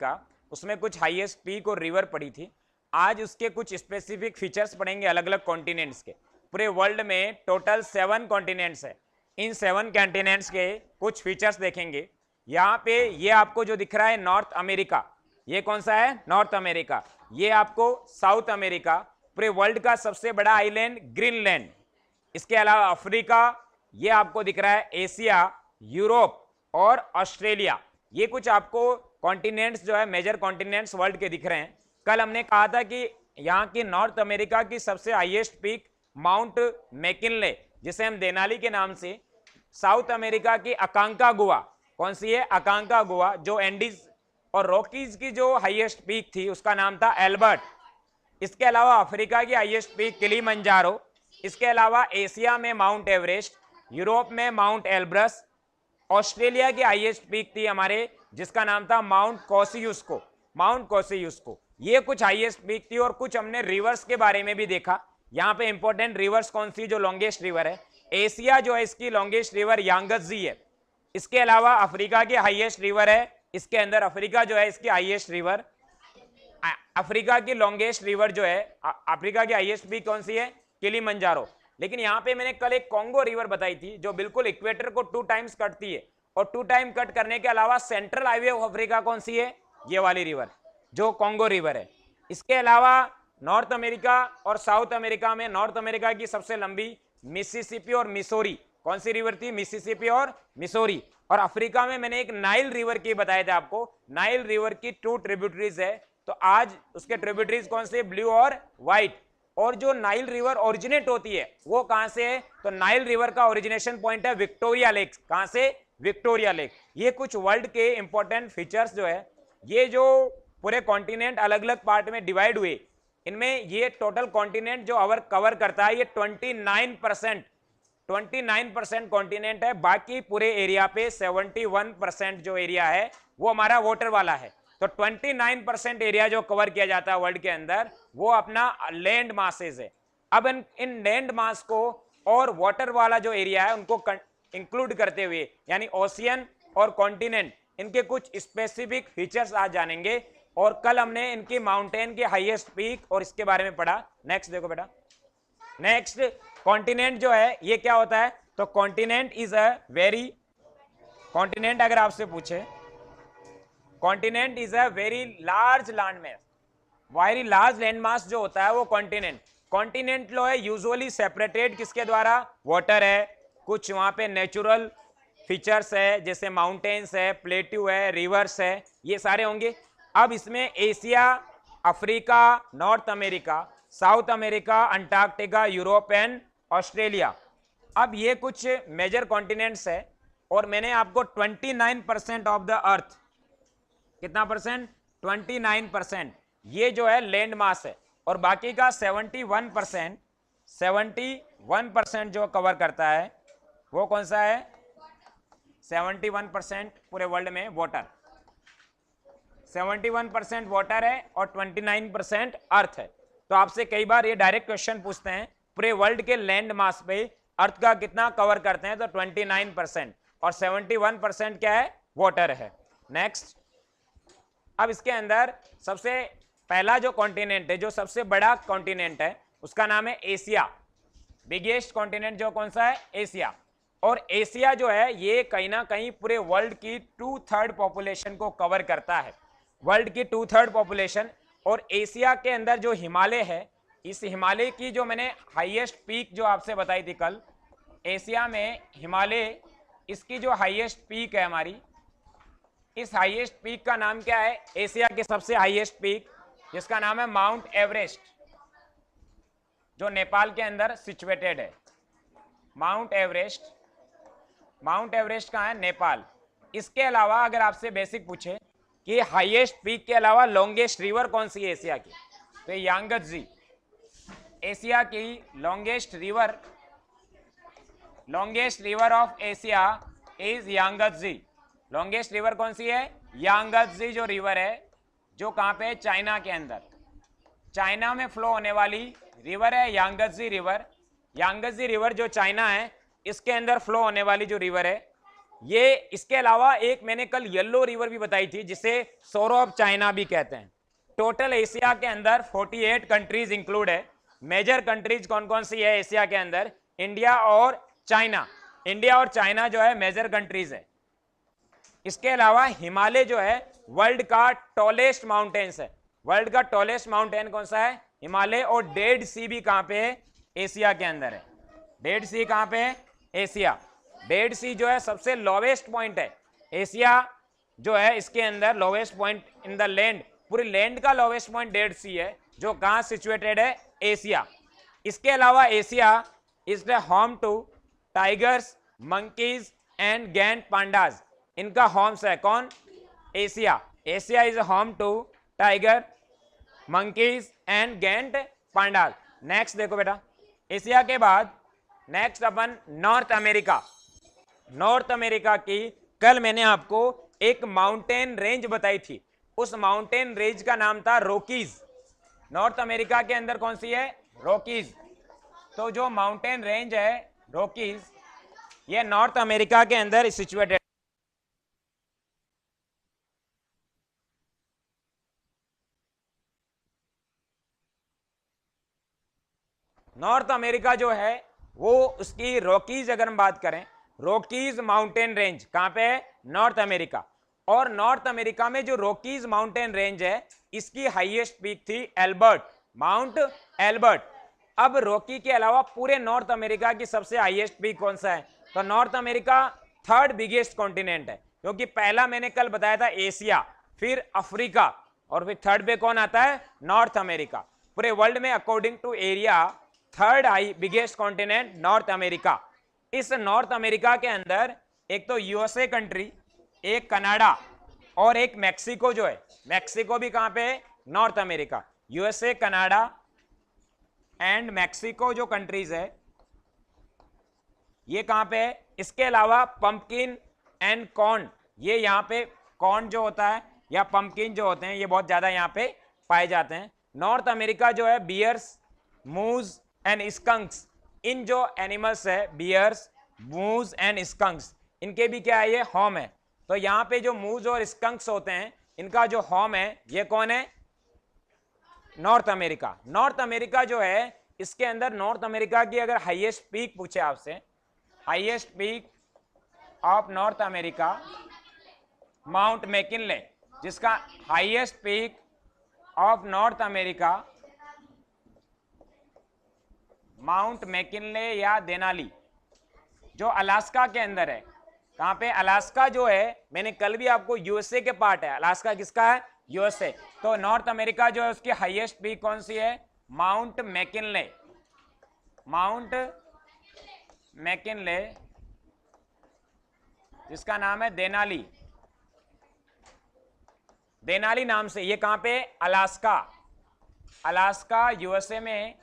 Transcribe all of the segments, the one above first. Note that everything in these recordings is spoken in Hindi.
का, उसमें कुछ हाईएस्ट पीक और रिवर पड़ी थी। आज उसके कुछ स्पेसिफिक फीचर्स पढ़ेंगे अलग अलग कॉन्टिनेंट्स के। पूरे वर्ल्ड में टोटल 7 कॉन्टिनेंट्स है, इन 7 कॉन्टिनेंट्स के कुछ फीचर्स देखेंगे। यहाँ पे ये आपको जो दिख रहा है नॉर्थ अमेरिका, ये कौन सा है? North America. ये आपको साउथ अमेरिका, पूरे वर्ल्ड का सबसे बड़ा आइलैंड ग्रीनलैंड। इसके अलावा अफ्रीका, ये आपको दिख रहा है एशिया, यूरोप और ऑस्ट्रेलिया। ये कुछ आपको कॉन्टिनेंट्स जो है मेजर कॉन्टिनेंट्स वर्ल्ड के दिख रहे हैं। कल हमने कहा था कि यहाँ की नॉर्थ अमेरिका की सबसे हाईएस्ट पीक माउंट मैकिनले, जिसे हम देनाली के नाम से, साउथ अमेरिका की अकांकागुआ, कौन सी है? अकांकागुआ, जो एंडीज और रॉकीज की जो हाईएस्ट पीक थी उसका नाम था एल्बर्ट। इसके अलावा अफ्रीका की हाईएस्ट पीक किलिमंजारो। इसके अलावा एशिया में माउंट एवरेस्ट, यूरोप में माउंट एल्ब्रस, ऑस्ट्रेलिया की हाईएस्ट पीक थी हमारे जिसका नाम था माउंट कोसियुस्को, माउंट कोसियुस्को। ये कुछ हाईएस्ट पीक थी। और कुछ हमने रिवर्स के बारे में भी देखा। यहाँ पे इंपॉर्टेंट रिवर्स कौन सी जो लॉन्गेस्ट रिवर है? एशिया जो है इसकी लॉन्गेस्ट रिवर यांगत्जी है। इसके अलावा अफ्रीका की हाईएस्ट रिवर है, इसके अंदर अफ्रीका जो है इसकी हाईएस्ट रिवर, अफ्रीका की लॉन्गेस्ट रिवर जो है, अफ्रीका की हाईएस्ट पीक कौन सी है? किलिमंजारो। लेकिन यहाँ पे मैंने कल एक कॉन्गो रिवर बताई थी जो बिल्कुल इक्वेटर को 2 टाइम्स कटती है। और 2 टाइम कट करने के अलावा सेंट्रल हाईवे ऑफ अफ्रीका कौन सी है? ये वाली रिवर जो कॉन्गो रिवर है। इसके अलावा नॉर्थ अमेरिका और साउथ अमेरिका में, नॉर्थ अमेरिका की सबसे लंबी मिसिसिपी और मिसोरी, कौन सी रिवर थी? मिसिसिपी और मिसोरी। और अफ्रीका में मैंने एक नाइल रिवर की बताया था आपको, नाइल रिवर की 2 ट्रिब्यूटरीज है। तो आज उसके ट्रिब्यूटरीज कौन से? ब्लू और व्हाइट। और जो नाइल रिवर ओरिजिनेट होती है वो कहां से है? तो नाइल रिवर का ओरिजिनेशन पॉइंट है विक्टोरिया लेक। कहां से? Victoria lake. ये कुछ वर्ल्ड के इंपॉर्टेंट फीचर्स जो है, ये जो पूरे कॉन्टिनेंट अलग अलग पार्ट में डिवाइड हुए, इनमें ये टोटल कॉन्टिनेंट जो कवर करता है ये 29% कॉन्टिनेंट है। बाकी पूरे एरिया पे 71% जो एरिया है वो हमारा वाटर वाला है। तो 29% एरिया जो कवर किया जाता है वर्ल्ड के अंदर वो अपना लैंड मासेज है। अब इन लैंड मास को और वाटर वाला जो एरिया है उनको इंक्लूड करते हुए, यानी ओशियन और कॉन्टिनेंट, इनके कुछ स्पेसिफिक फीचर्स आज जानेंगे। और कल हमने इनकी माउंटेन की हाईएस्ट पीक और इसके बारे में पढ़ा। नेक्स्ट देखो बेटा, नेक्स्ट कॉन्टिनेंट जो है ये क्या होता है? तो continent is a very, continent अगर आपसे पूछे, continent is a very large land mass, very large land mass जो होता है वो कॉन्टिनेंट। कॉन्टिनेंट जो है यूजुअली सेपरेटेड किसके द्वारा? वाटर है, कुछ वहां पे नेचुरल फीचर्स है जैसे माउंटेन्स है, प्लेट्यू है, रिवर्स है, ये सारे होंगे। अब इसमें Asia, Africa, north America, south America, Antarctica, Europe and Australia, अब ये कुछ मेजर कॉन्टिनेंट्स है। और मैंने आपको 29% ऑफ द अर्थ, कितना परसेंट? 29%, ये जो है लैंड मास है। और बाकी का 71% जो कवर करता है वो कौन सा है? 71% पूरे वर्ल्ड में वाटर, 71% वाटर है और 29% अर्थ है। तो आपसे कई बार ये डायरेक्ट क्वेश्चन पूछते हैं पूरे वर्ल्ड के लैंड मास पे अर्थ का कितना कवर करते हैं? तो 29% और 71% क्या है? वाटर है। नेक्स्ट, अब इसके अंदर सबसे पहला जो कॉन्टिनेंट है, जो सबसे बड़ा कॉन्टिनेंट है, उसका नाम है एशिया। बिगेस्ट कॉन्टिनेंट जो कौन सा है? एशिया। और एशिया जो है ये कहीं ना कहीं पूरे वर्ल्ड की 2/3 पॉपुलेशन को कवर करता है, वर्ल्ड की 2/3 पॉपुलेशन। और एशिया के अंदर जो हिमालय है, इस हिमालय की जो मैंने हाईएस्ट पीक जो आपसे बताई थी कल, एशिया में हिमालय, इसकी जो हाईएस्ट पीक है हमारी, इस हाईएस्ट पीक का नाम क्या है? एशिया की सबसे हाईएस्ट पीक जिसका नाम है माउंट एवरेस्ट, जो नेपाल के अंदर सिचुएटेड है। माउंट एवरेस्ट, माउंट एवरेस्ट कहाँ है? नेपाल। इसके अलावा अगर आपसे बेसिक पूछे कि हाईएस्ट पीक के अलावा लॉन्गेस्ट रिवर कौन सी है एशिया की, तो यांगत्जी। एशिया की longest river of Asia is यांगत्जी। Longest river कौन सी है? यांगत्जी जो रिवर है, जो कहां पे है? चाइना के अंदर, चाइना में फ्लो होने वाली रिवर है यांगत्जी रिवर। यांगत्जी रिवर जो चाइना है इसके अंदर फ्लो होने वाली जो रिवर है ये इसके अलावा एक मैंने कल येलो रिवर भी बताई थी जिसे सोरो ऑफ चाइना भी कहते हैं। टोटल एशिया के अंदर 48 कंट्रीज इंक्लूड है। मेजर कंट्रीज कौन कौन सी है एशिया के अंदर? इंडिया और चाइना। इंडिया और चाइना जो है मेजर कंट्रीज है। इसके अलावा हिमालय जो है वर्ल्ड का टॉलेस्ट माउंटेन्स है। वर्ल्ड का टॉलेस्ट माउंटेन कौन सा है? हिमालय। और डेड सी भी कहां पे है? एशिया के अंदर है। डेड सी कहां पे है? एशिया। डेड सी जो है सबसे लोवेस्ट पॉइंट है। एशिया जो है इसके अंदर lowest point in the land, पूरी लैंड का लोवेस्ट पॉइंट डेड सी है, जो कहां सिचुएटेड है? एशिया। इसके अलावा Asia is the home to tigers, monkeys and giant pandas. इनका होम्स है कौन? Asia. Asia is home to tiger, monkeys and giant pandas. Next देखो बेटा, एशिया के बाद नेक्स्ट अपन नॉर्थ अमेरिका। नॉर्थ अमेरिका की कल मैंने आपको एक माउंटेन रेंज बताई थी, उस माउंटेन रेंज का नाम था रॉकीज। नॉर्थ अमेरिका के अंदर कौन सी है? रॉकीज। तो जो माउंटेन रेंज है रॉकीज, ये नॉर्थ अमेरिका के अंदर सिचुएटेड। नॉर्थ अमेरिका जो है वो उसकी रॉकीज, अगर हम बात करें रॉकीज माउंटेन रेंज कहां पे है? North America. और नॉर्थ अमेरिका में जो रॉकीज माउंटेन रेंज है इसकी हाईएस्ट पीक थी एल्बर्ट, माउंट एल्बर्ट। अब रॉकी के अलावा पूरे नॉर्थ अमेरिका की सबसे हाईएस्ट पीक कौन सा है? तो north America third biggest continent है, क्योंकि पहला मैंने कल बताया था एशिया, फिर अफ्रीका, और फिर थर्ड पे कौन आता है? North America. पूरे वर्ल्ड में according to area third biggest continent North America. इस नॉर्थ अमेरिका के अंदर एक तो यूएसए कंट्री, एक कनाडा और एक मैक्सिको जो है, मैक्सिको भी कहां पे है? North America. USA, Canada and Mexico जो कंट्रीज है ये कहां पे है? इसके अलावा पंपकिन एंड कॉर्न, ये यहां पे कॉर्न जो होता है या पंपकिन जो होते हैं ये बहुत ज्यादा यहां पे पाए जाते हैं। नॉर्थ अमेरिका जो है बियर्स, मूज एंड स्कंक्स, इन जो एनिमल्स है बियर्स, मूज एंड स्कंक्स, इनके भी क्या है? ये होम है। तो यहाँ पे जो मूज और स्कंक्स होते हैं इनका जो होम है ये कौन है? North America. नॉर्थ अमेरिका जो है इसके अंदर नॉर्थ अमेरिका की अगर हाईएस्ट पीक पूछे आपसे, highest peak of North America Mount McKinley, जिसका highest peak of North America Mount McKinley या देनाली, जो अलास्का के अंदर है। कहां पे? अलास्का जो है मैंने कल भी आपको यूएसए के पार्ट है, अलास्का किसका है? यूएसए। तो नॉर्थ अमेरिका जो है उसकी हाईएस्ट पीक कौन सी है? Mount McKinley. माउंट मैकिनले जिसका नाम है देनाली, देनाली नाम से। ये कहां पे? अलास्का। अलास्का यूएसए में,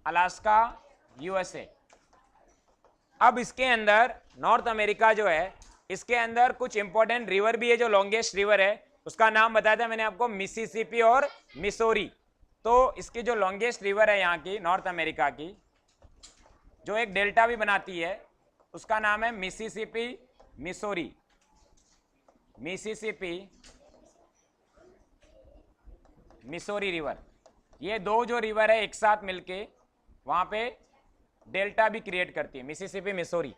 अलास्का यूएसए। अब इसके अंदर नॉर्थ अमेरिका जो है इसके अंदर कुछ इंपॉर्टेंट रिवर भी है। जो लॉन्गेस्ट रिवर है उसका नाम बताया था मैंने आपको, मिसिसिपी और मिसोरी। तो इसकी जो लॉन्गेस्ट रिवर है यहाँ की नॉर्थ अमेरिका की, जो एक डेल्टा भी बनाती है, उसका नाम है Mississippi Missouri. Mississippi Missouri river. ये दो जो रिवर है एक साथ मिलके वहां पे डेल्टा भी क्रिएट करती है, मिसिसिपी मिसोरी।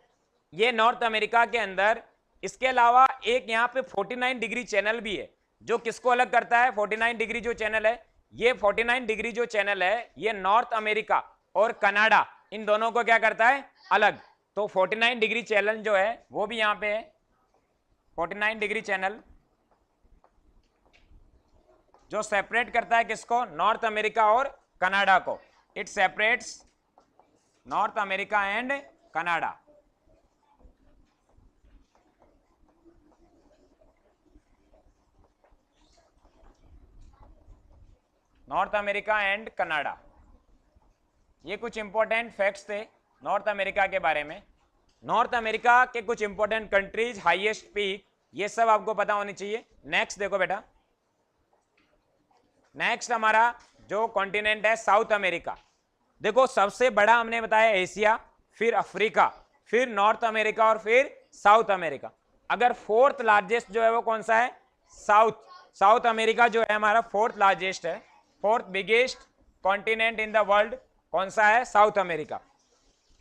ये नॉर्थ अमेरिका के अंदर। इसके अलावा एक यहाँ पे 49 डिग्री चैनल भी है, जो किसको अलग करता है? 49 डिग्री जो चैनल है, ये 49 डिग्री जो चैनल है ये नॉर्थ अमेरिका और कनाडा इन दोनों को क्या करता है? अलग। तो 49 डिग्री चैनल जो है वो भी यहाँ पे है। 49 डिग्री चैनल जो सेपरेट करता है किसको? नॉर्थ अमेरिका और कनाडा को। It separates North America and Canada. North America and Canada. ये कुछ इंपॉर्टेंट फैक्ट्स थे नॉर्थ अमेरिका के बारे में। नॉर्थ अमेरिका के कुछ इंपॉर्टेंट कंट्रीज, हाईएस्ट पीक, ये सब आपको पता होनी चाहिए। नेक्स्ट देखो बेटा, नेक्स्ट हमारा जो कॉन्टिनेंट है साउथ अमेरिका। देखो सबसे बड़ा हमने बताया एशिया, फिर अफ्रीका, फिर नॉर्थ अमेरिका और फिर साउथ अमेरिका। अगर फोर्थ लार्जेस्ट जो है वो कौन सा है, साउथ अमेरिका जो है हमारा फोर्थ लार्जेस्ट है, fourth biggest continent in the world कौन सा है, साउथ अमेरिका।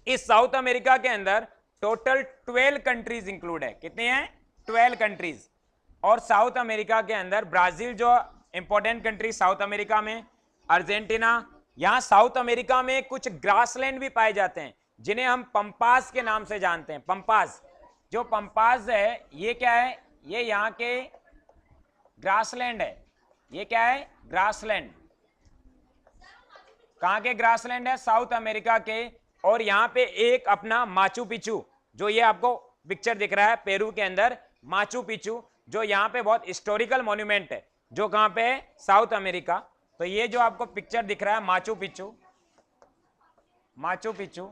इस साउथ अमेरिका के अंदर टोटल 12 कंट्रीज इंक्लूड है। कितने हैं, 12 कंट्रीज। और साउथ अमेरिका के अंदर ब्राजील जो इंपॉर्टेंट कंट्री साउथ अमेरिका में, अर्जेंटीना। यहां साउथ अमेरिका में कुछ ग्रासलैंड भी पाए जाते हैं जिन्हें हम पंपास के नाम से जानते हैं। पंपास, जो पंपास है ये क्या है, ये यहाँ के ग्रासलैंड है। ये क्या है, ग्रासलैंड। कहां के ग्रासलैंड है, साउथ अमेरिका के। और यहाँ पे एक अपना माचू पिचू, जो ये आपको पिक्चर दिख रहा है पेरू के अंदर, माचू पिचू, जो यहाँ पे बहुत हिस्टोरिकल मॉन्यूमेंट है, जो कहां पे है, साउथ अमेरिका। तो ये जो आपको पिक्चर दिख रहा है माचू पिचू, माचू पिचू,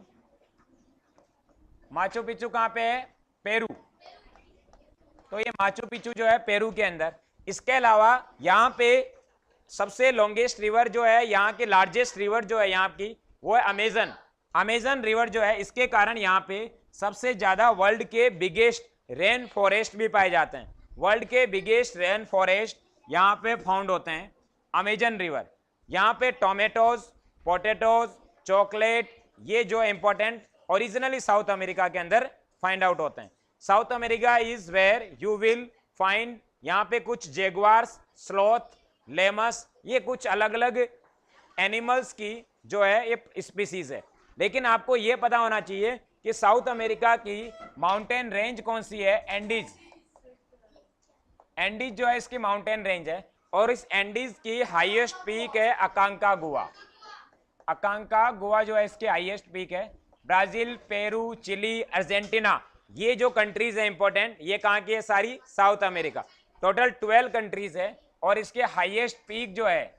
माचू पिचू कहां पे है, पेरू। तो ये माचू पिचू जो है पेरू के अंदर। इसके अलावा यहाँ पे सबसे लॉन्गेस्ट रिवर जो है, यहाँ की लार्जेस्ट रिवर जो है यहाँ की, वो है अमेजन। अमेजन रिवर जो है, इसके कारण यहाँ पे सबसे ज्यादा वर्ल्ड के बिगेस्ट रेन फॉरेस्ट भी पाए जाते हैं। वर्ल्ड के बिगेस्ट रेन फॉरेस्ट यहाँ पे फाउंड होते हैं, अमेजन रिवर। यहाँ पे टोमेटोज, पोटैटोज, चॉकलेट, ये जो इंपॉर्टेंट ओरिजिनली साउथ अमेरिका के अंदर फाइंड आउट होते हैं। South America is where you will find, यहाँ पे कुछ जेगुआर्स, स्लॉथ, लेमस, ये कुछ अलग अलग एनिमल्स की जो है ये स्पीसीज है। लेकिन आपको ये पता होना चाहिए कि साउथ अमेरिका की माउंटेन रेंज कौन सी है, एंडीज। एंडीज जो है इसकी माउंटेन रेंज है। और इस एंडीज की हाईएस्ट पीक है अकांकागुआ। अकांकागुआ जो है इसकी हाईएस्ट पीक है। ब्राजील, पेरू, चिली, अर्जेंटीना, ये जो कंट्रीज है इंपॉर्टेंट, ये कहां की है, सारी साउथ अमेरिका। टोटल 12 कंट्रीज है। और इसके हाईएस्ट पीक जो है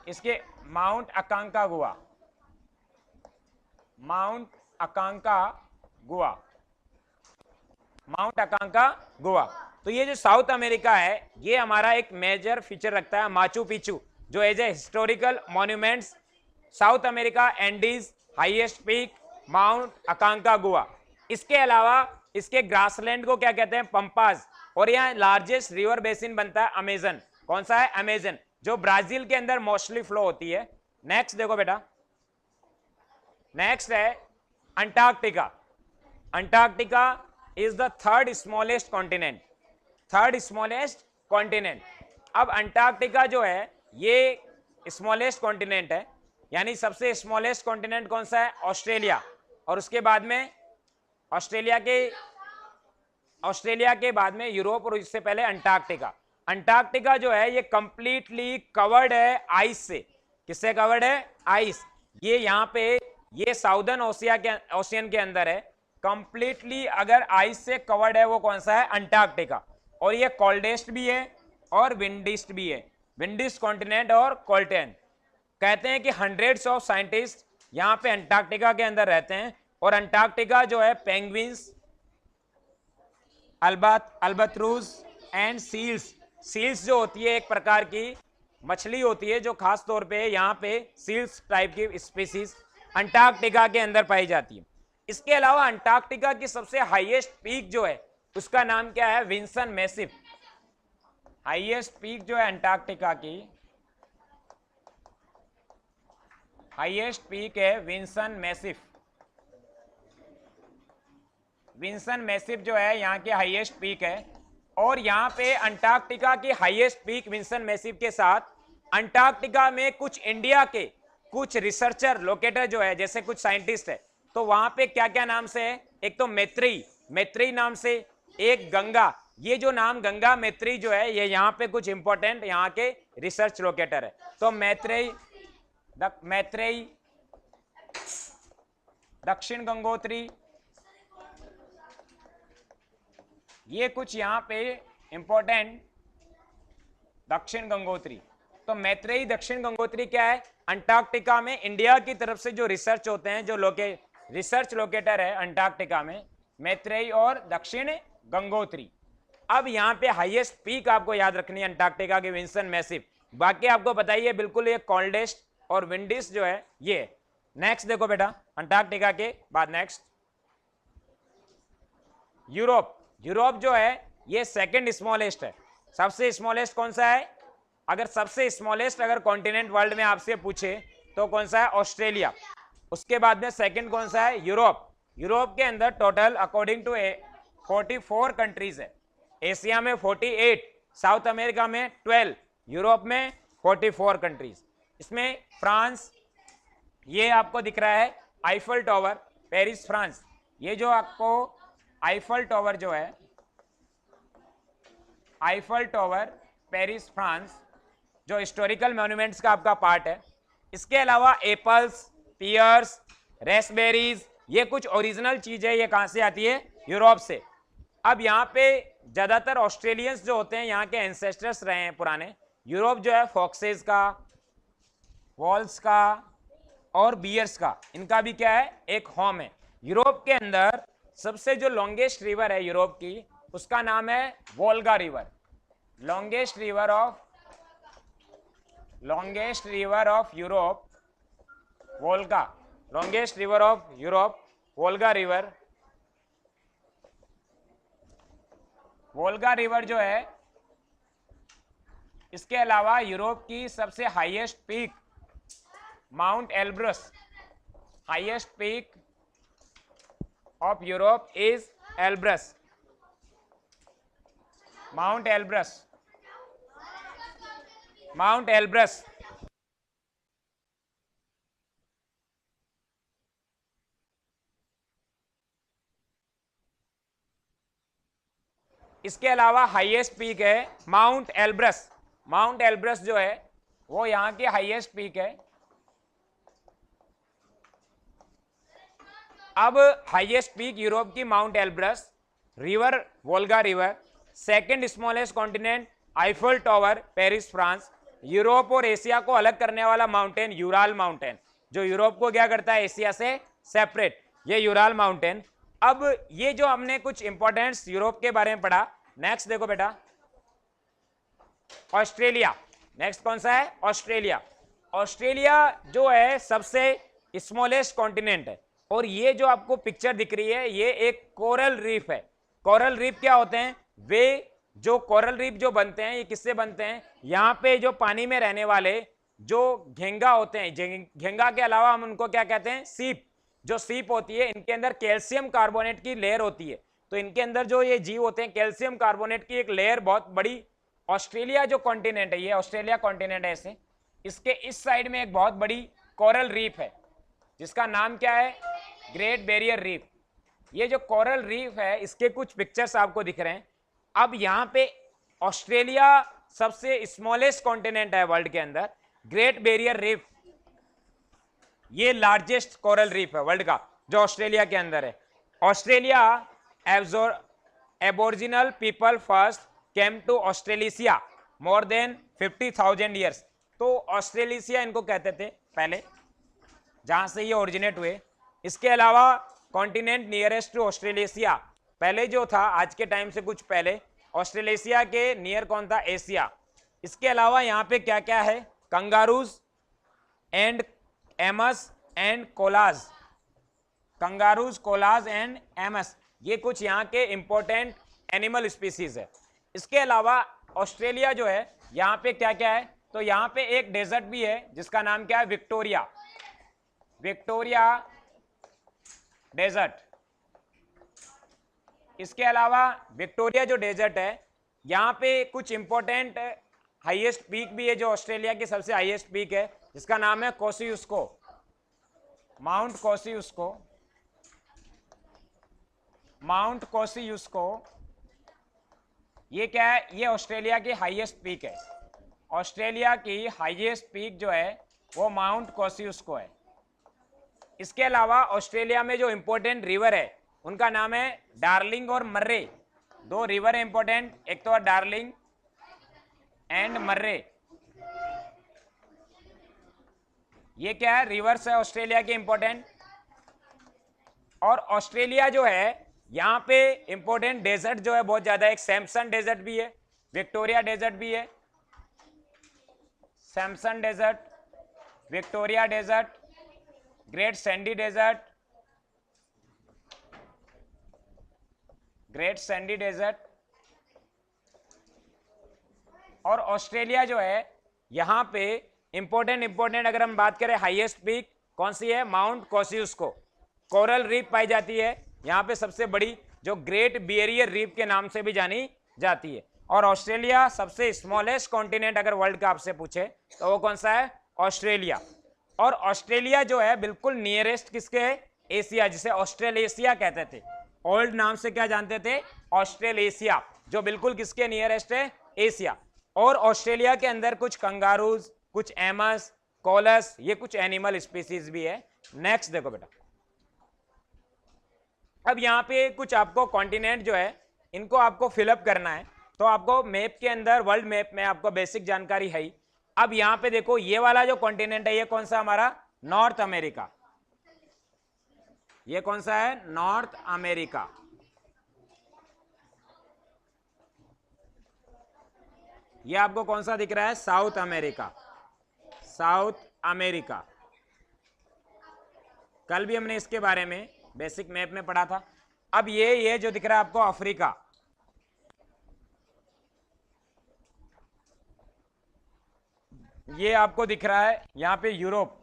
इसके mount Aconcagua, Mount Aconcagua, Mount अकांकागुआ। तो ये जो साउथ अमेरिका है ये हमारा एक मेजर फीचर रखता है, माचू पिचू, जो as a historical monuments, South America, Andes, highest peak, Mount Aconcagua. इसके अलावा इसके ग्रासलैंड को क्या कहते हैं, पंपास। और यहाँ लार्जेस्ट रिवर बेसिन बनता है अमेजन। कौन सा है, अमेजन, जो ब्राजील के अंदर मोस्टली फ्लो होती है। नेक्स्ट देखो बेटा, नेक्स्ट है Antarctica. Antarctica is the third smallest continent, third smallest continent. अब अंटार्कटिका जो है ये स्मॉलेस्ट कॉन्टिनेंट है, यानी सबसे स्मॉलेस्ट कॉन्टिनेंट कौन सा है, ऑस्ट्रेलिया। और उसके बाद में ऑस्ट्रेलिया के बाद में यूरोप, और इससे पहले अंटार्कटिका। अंटार्कटिका जो है ये कंप्लीटली कवर्ड है आइस से। किससे कवर्ड है, आइस। ये यहाँ पे ये साउदर्न ओशियन के अंदर है, कंप्लीटली अगर आइस से कवर्ड है वो कौन सा है, अंटार्कटिका। और ये कोल्डेस्ट भी है और विंडिस्ट भी है, विंडिस्ट कॉन्टिनेंट और कोल्टेन। कहते हैं कि हंड्रेड्स ऑफ साइंटिस्ट यहाँ पे अंटार्कटिका के अंदर रहते हैं। और अंटार्कटिका जो है पेंगुइन्स, अल्बाट्रोस एंड सील्स जो होती है एक प्रकार की मछली होती है, जो खास तौर पे यहाँ पे सील्स टाइप की स्पीसीज अंटार्कटिका के अंदर पाई जाती है। इसके अलावा अंटार्कटिका की सबसे हाईएस्ट पीक जो है उसका नाम क्या है, विंसन मैसिव। हाईएस्ट पीक जो है अंटार्कटिका की, हाईएस्ट पीक है विंसन मैसिव। विंसन मैसिव जो है यहाँ के हाईएस्ट पीक है। और यहाँ पे अंटार्कटिका की हाईएस्ट पीक विंसन मैसिव के साथ अंटार्कटिका में कुछ इंडिया के कुछ रिसर्चर लोकेटर जो है, जैसे कुछ साइंटिस्ट है, तो वहां पे क्या क्या नाम से है, एक तो मैत्रेयी नाम से, एक गंगा। ये जो नाम गंगा मैत्रेयी जो है ये यहाँ पे कुछ इंपॉर्टेंट यहाँ के रिसर्च लोकेटर है। तो मैत्रेयी, दक्षिण गंगोत्री, ये कुछ यहाँ पे इंपॉर्टेंट दक्षिण गंगोत्री। तो मैत्रेयी, दक्षिण गंगोत्री क्या है, अंटार्कटिका में इंडिया की तरफ से जो रिसर्च होते हैं, जो रिसर्च लोकेटर है अंटार्कटिका में, मैत्रेयी और दक्षिण गंगोत्री। अब यहाँ पे हाईएस्ट पीक आपको याद रखनी है अंटार्कटिका के, विंसन मैसिव। बाकी आपको बताइए बिल्कुल ये कोल्डेस्ट और विंडिस्ट जो है ये। नेक्स्ट देखो बेटा, अंटार्कटिका के बाद नेक्स्ट यूरोप, यूरोप जो है ये सेकंड स्मॉलेस्ट है। सबसे स्मॉलेस्ट कौन सा है? अगर सबसे स्मॉलेस्ट अगर कॉन्टिनेंट वर्ल्ड में आपसे पूछे तो कौन सा है? ऑस्ट्रेलिया। उसके बाद में सेकंड कौन सा है? यूरोप। यूरोप के अंदर टोटल अकॉर्डिंग टू 44 कंट्रीज है। एशिया में 48, साउथ अमेरिका में 12, यूरोप में 44 कंट्रीज। इसमें फ्रांस, ये आपको दिख रहा है आईफल टावर, पेरिस फ्रांस। ये जो आपको आईफल टावर जो है, आईफल टावर पेरिस फ्रांस, जो हिस्टोरिकल मॉन्यूमेंट्स का आपका पार्ट है। इसके अलावा एप्पल्स, पियर्स, रेसबेरीज, ये कुछ ओरिजिनल चीज है। ये कहां से आती है? यूरोप से। अब यहाँ पे ज्यादातर ऑस्ट्रेलियंस जो होते हैं यहाँ के एंसेस्टर्स रहे हैं पुराने। यूरोप जो है फॉक्सेस का, वॉल्स का और बियर्स का, इनका भी क्या है? एक होम है। यूरोप के अंदर सबसे जो लॉन्गेस्ट रिवर है यूरोप की, उसका नाम है Volga river. Longest river of Europe, Volga. Longest river of Europe, Volga river. Volga river जो है, इसके अलावा यूरोप की सबसे highest peak mount Elbrus, highest peak of Europe is Elbrus, mount Elbrus, mount Elbrus. इसके अलावा हाईएस्ट पीक है माउंट एल्ब्रस। माउंट एल्ब्रस जो है वो यहां की हाईएस्ट पीक है। अब हाईएस्ट पीक यूरोप की mount Elbrus, river Volga river, second smallest continent Eiffel tower Paris France, Europe और एशिया को अलग करने वाला माउंटेन यूराल माउंटेन, जो यूरोप को क्या करता है? एशिया से सेपरेट, ये यूराल माउंटेन। अब ये जो हमने कुछ इंपॉर्टेंट्स यूरोप के बारे में पढ़ा। नेक्स्ट देखो बेटा, ऑस्ट्रेलिया। नेक्स्ट कौन सा है? ऑस्ट्रेलिया। ऑस्ट्रेलिया जो है सबसे स्मॉलेस्ट कॉन्टिनेंट है। और ये जो आपको पिक्चर दिख रही है, ये एक कोरल रीफ है। कोरल रीफ क्या होते हैं? वे जो कोरल रीफ जो बनते हैं, ये किससे बनते हैं? यहाँ पे जो पानी में रहने वाले जो घेंगा होते हैं, घेंगा के अलावा हम उनको क्या कहते हैं? सीप। जो सीप होती है, इनके अंदर कैल्शियम कार्बोनेट की लेयर होती है। तो इनके अंदर जो ये जीव होते हैं, कैल्शियम कार्बोनेट की एक लेयर बहुत बड़ी। ऑस्ट्रेलिया जो कॉन्टिनेंट है, ये ऑस्ट्रेलिया कॉन्टिनेंट है ऐसे, इसके इस साइड में एक बहुत बड़ी कोरल रीफ है, जिसका नाम क्या है? Great Barrier Reef. ये जो कोरल रीफ है, इसके कुछ पिक्चर्स आपको दिख रहे हैं। अब यहाँ पे ऑस्ट्रेलिया सबसे स्मॉलेस्ट कॉन्टिनेंट है वर्ल्ड के अंदर। ग्रेट बैरियर रीफ ये लार्जेस्ट कोरल रीफ है वर्ल्ड का, जो ऑस्ट्रेलिया के अंदर है। Australia Aboriginal people first came to Australasia more than 50,000 years. तो ऑस्ट्रेलिसिया इनको कहते थे पहले, जहां से ये ओरिजिनेट हुए। इसके अलावा कॉन्टिनेंट नियरेस्ट टू ऑस्ट्रेलिसिया, पहले जो था आज के टाइम से कुछ पहले, ऑस्ट्रेलिसिया के नियर कौन था? एशिया। इसके अलावा यहाँ पे क्या क्या है? Kangaroos and emus and koalas, kangaroos, koalas and emus, ये कुछ यहाँ के इंपॉर्टेंट एनिमल स्पीसीज है। इसके अलावा ऑस्ट्रेलिया जो है, यहाँ पे क्या क्या है? तो यहाँ पे एक डेजर्ट भी है जिसका नाम क्या है? Victoria, Victoria Desert. इसके अलावा विक्टोरिया जो डेजर्ट है, यहाँ पे कुछ इंपॉर्टेंट हाईएस्ट पीक भी है, जो ऑस्ट्रेलिया की सबसे हाईएस्ट पीक है, जिसका नाम है कोसियुस्को, माउंट कोसियुस्को, माउंट कोसियुस्को। ये क्या है? ये ऑस्ट्रेलिया की हाईएस्ट पीक है। ऑस्ट्रेलिया की हाईएस्ट पीक जो है वो माउंट कोसियुस्को है। इसके अलावा ऑस्ट्रेलिया में जो इंपॉर्टेंट रिवर है, उनका नाम है डार्लिंग और मर्रे। दो रिवर है इंपॉर्टेंट, एक तो डार्लिंग एंड मर्रे। ये क्या है? रिवर्स है ऑस्ट्रेलिया के इंपॉर्टेंट। और ऑस्ट्रेलिया जो है, यहाँ पे इंपॉर्टेंट डेजर्ट जो है बहुत ज्यादा है। एक सैमसन डेजर्ट भी है, विक्टोरिया डेजर्ट भी है, Samson Desert, Victoria Desert, Great Sandy Desert, Great Sandy Desert. और ऑस्ट्रेलिया जो है यहाँ पे इंपॉर्टेंट अगर हम बात करें हाईएस्ट पीक कौन सी है, माउंट कॉसियुस्को। कोरल रीफ पाई जाती है यहाँ पे, सबसे बड़ी जो ग्रेट बैरियर रीफ के नाम से भी जानी जाती है। और ऑस्ट्रेलिया सबसे स्मॉलेस्ट कॉन्टिनेंट अगर वर्ल्ड का आपसे पूछे तो वो कौन सा है, ऑस्ट्रेलिया। और ऑस्ट्रेलिया जो है बिल्कुल नियरेस्ट किसके है, एशिया, जिसे ऑस्ट्रेलेशिया कहते थे। ओल्ड नाम से क्या जानते थे, ऑस्ट्रेलेशिया, जो बिल्कुल किसके नियरेस्ट है, एशिया। और ऑस्ट्रेलिया के अंदर कुछ कंगारूज, कुछ एमस, कोलस, ये कुछ एनिमल स्पीसीज भी है। नेक्स्ट देखो बेटा, अब यहाँ पे कुछ आपको कॉन्टिनेंट जो है इनको आपको फिलअप करना है। तो आपको मैप के अंदर, वर्ल्ड मैप में आपको बेसिक जानकारी है ही। अब यहाँ पे देखो ये वाला जो कॉन्टिनेंट है ये कौन सा हमारा, नॉर्थ अमेरिका। ये कौन सा है, नॉर्थ अमेरिका। ये आपको कौन सा दिख रहा है, साउथ अमेरिका। साउथ अमेरिका, कल भी हमने इसके बारे में बेसिक मैप में पढ़ा था। अब ये जो दिख रहा है आपको अफ्रीका, ये आपको दिख रहा है यहां पे यूरोप।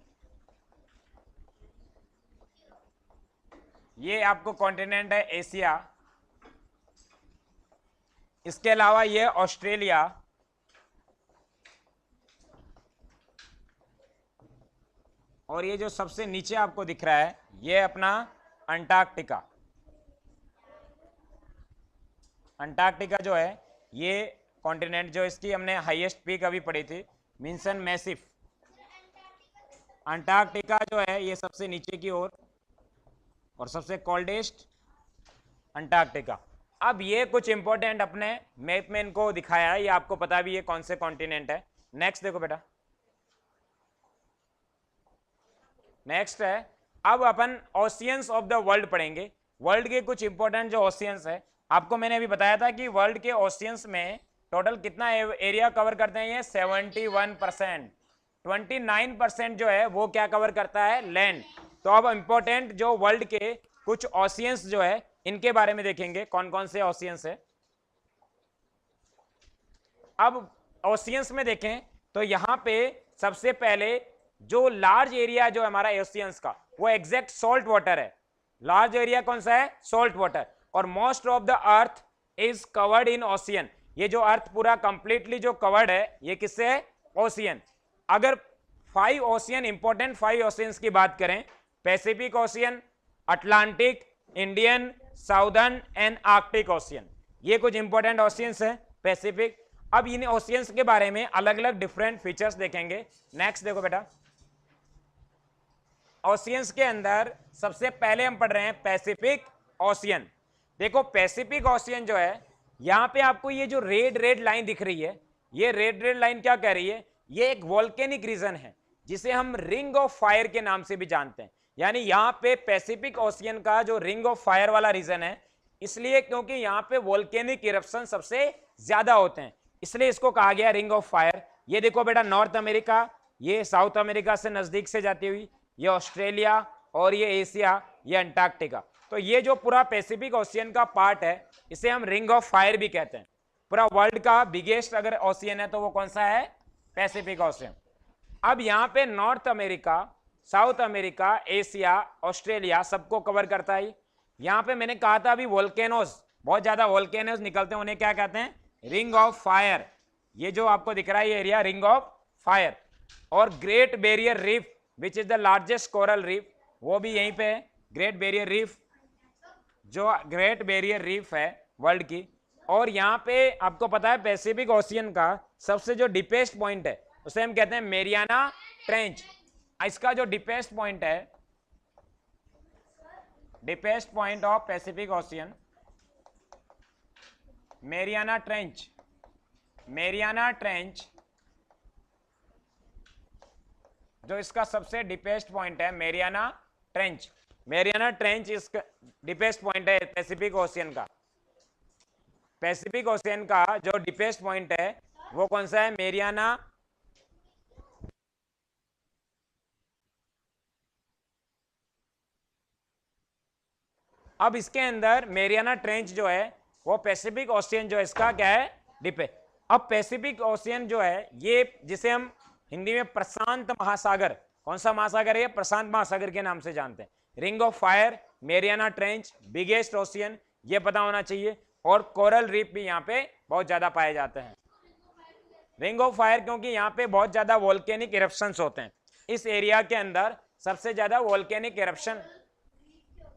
ये आपको कॉन्टिनेंट है एशिया। इसके अलावा ये ऑस्ट्रेलिया, और ये जो सबसे नीचे आपको दिख रहा है ये अपना अंटार्कटिका। अंटार्कटिका जो है ये कॉन्टिनेंट, जो इसकी हमने हाईएस्ट पीक अभी पढ़ी थी, मिन्सन मैसिफ। अंटार्कटिका जो है ये सबसे नीचे की ओर और सबसे कोल्डेस्ट अंटार्कटिका। अब ये कुछ इंपॉर्टेंट अपने मैप में इनको दिखाया है, ये आपको पता भी है कौन से कॉन्टिनेंट है। नेक्स्ट देखो बेटा, नेक्स्ट है अब अपन ओशियंस ऑफ द वर्ल्ड पढ़ेंगे। वर्ल्ड के कुछ इंपॉर्टेंट जो ओशियंस है, आपको मैंने अभी बताया था कि वर्ल्ड के ओशियंस में टोटल कितना एरिया कवर करते हैं, ये 71%। 29% जो है वो क्या कवर करता है, लैंड। तो अब इंपॉर्टेंट जो वर्ल्ड के कुछ ओशियंस जो है इनके बारे में देखेंगे, कौन कौन से ओशियंस है। अब ओशियंस में देखें तो यहां पे सबसे पहले जो लार्ज एरिया जो हमारा ओशियंस का, वो एग्जैक्ट सॉल्ट वाटर है। लार्ज एरिया कौन सा है, सॉल्ट वाटर। और most of the earth is covered in ocean. ये जो अर्थ पूरा कंप्लीटली जो कवर्ड है ये किससे है, ओशियन। अगर 5 ओशियन, इंपॉर्टेंट 5 ओशियंस की बात करें, Pacific ocean, Atlantic, Indian, southern and Arctic ocean, ये कुछ इंपॉर्टेंट ओशियंस है पैसिफिक। अब इन ओशियंस के बारे में अलग अलग डिफरेंट फीचर्स देखेंगे। नेक्स्ट देखो बेटा, ओशियंस के अंदर सबसे पहले हम पढ़ रहे हैं पैसिफिक ओशियन। देखो पैसिफिक ओशियन जो है, यहां पे आपको ये जो रेड लाइन दिख रही है, ये रेड लाइन क्या कह रही है, ये एक वोल्केनिक रीजन है जिसे हम रिंग ऑफ फायर के नाम से भी जानते हैं। यानी यहाँ पे पैसिफिक ओशियन का जो रिंग ऑफ फायर वाला रीजन है, इसलिए क्योंकि यहाँ पे वोल्केनिक इरप्शन सबसे ज्यादा होते हैं, इसलिए इसको कहा गया रिंग ऑफ फायर। ये देखो बेटा, नॉर्थ अमेरिका, ये साउथ अमेरिका से नजदीक से जाती हुई, ये ऑस्ट्रेलिया, और ये एशिया, ये अंटार्कटिका। तो ये जो पूरा पैसिफिक ओशियन का पार्ट है इसे हम रिंग ऑफ फायर भी कहते हैं। पूरा वर्ल्ड का बिगेस्ट अगर ओशियन है तो वो कौन सा है, पैसिफिक ओशियन। अब यहाँ पे north America, south America, Asia, Australia सबको कवर करता है। यहाँ पे मैंने कहा था अभी वोल्केनोज, बहुत ज्यादा वोल्केनोज निकलते हैं, उन्हें क्या कहते हैं, रिंग ऑफ फायर। ये जो आपको दिख रहा है ये एरिया रिंग ऑफ फायर। और great Barrier reef which is the largest coral reef, वो भी यहीं पे है। ग्रेट बैरियर रीफ, जो ग्रेट बैरियर रीफ है वर्ल्ड की। और यहाँ पे आपको पता है पैसिफिक ओशियन का सबसे जो डीपेस्ट पॉइंट है उसे हम कहते हैं मेरियाना ट्रेंच। इसका जो डीपेस्ट पॉइंट है, deepest point of Pacific ocean, Mariana trench. Mariana trench जो इसका सबसे डीपेस्ट पॉइंट है, मेरियाना ट्रेंच। मेरियाना ट्रेंच इसका डीपेस्ट पॉइंट है पैसिफिक ओशियन का। पैसिफिक ओशियन का जो डीपेस्ट पॉइंट है वो कौन सा है, मेरियाना। अब इसके अंदर मेरियाना ट्रेंच जो है वो पैसिफिक ओशियन जो है इसका क्या है, डिप है। अब पैसिफिक ओशियन जो है ये जिसे हम हिंदी में प्रशांत महासागर, कौन सा महासागर है, प्रशांत महासागर के नाम से जानते हैं। Ring of fire, Mariana trench, biggest ocean, ये पता होना चाहिए। और कोरल रीफ भी यहाँ पे बहुत ज्यादा पाए जाते हैं। रिंग ऑफ फायर क्योंकि यहाँ पे बहुत ज्यादा वोल्केनिक इरप्शंस होते हैं, इस एरिया के अंदर सबसे ज्यादा वोल्केनिक इरप्शन।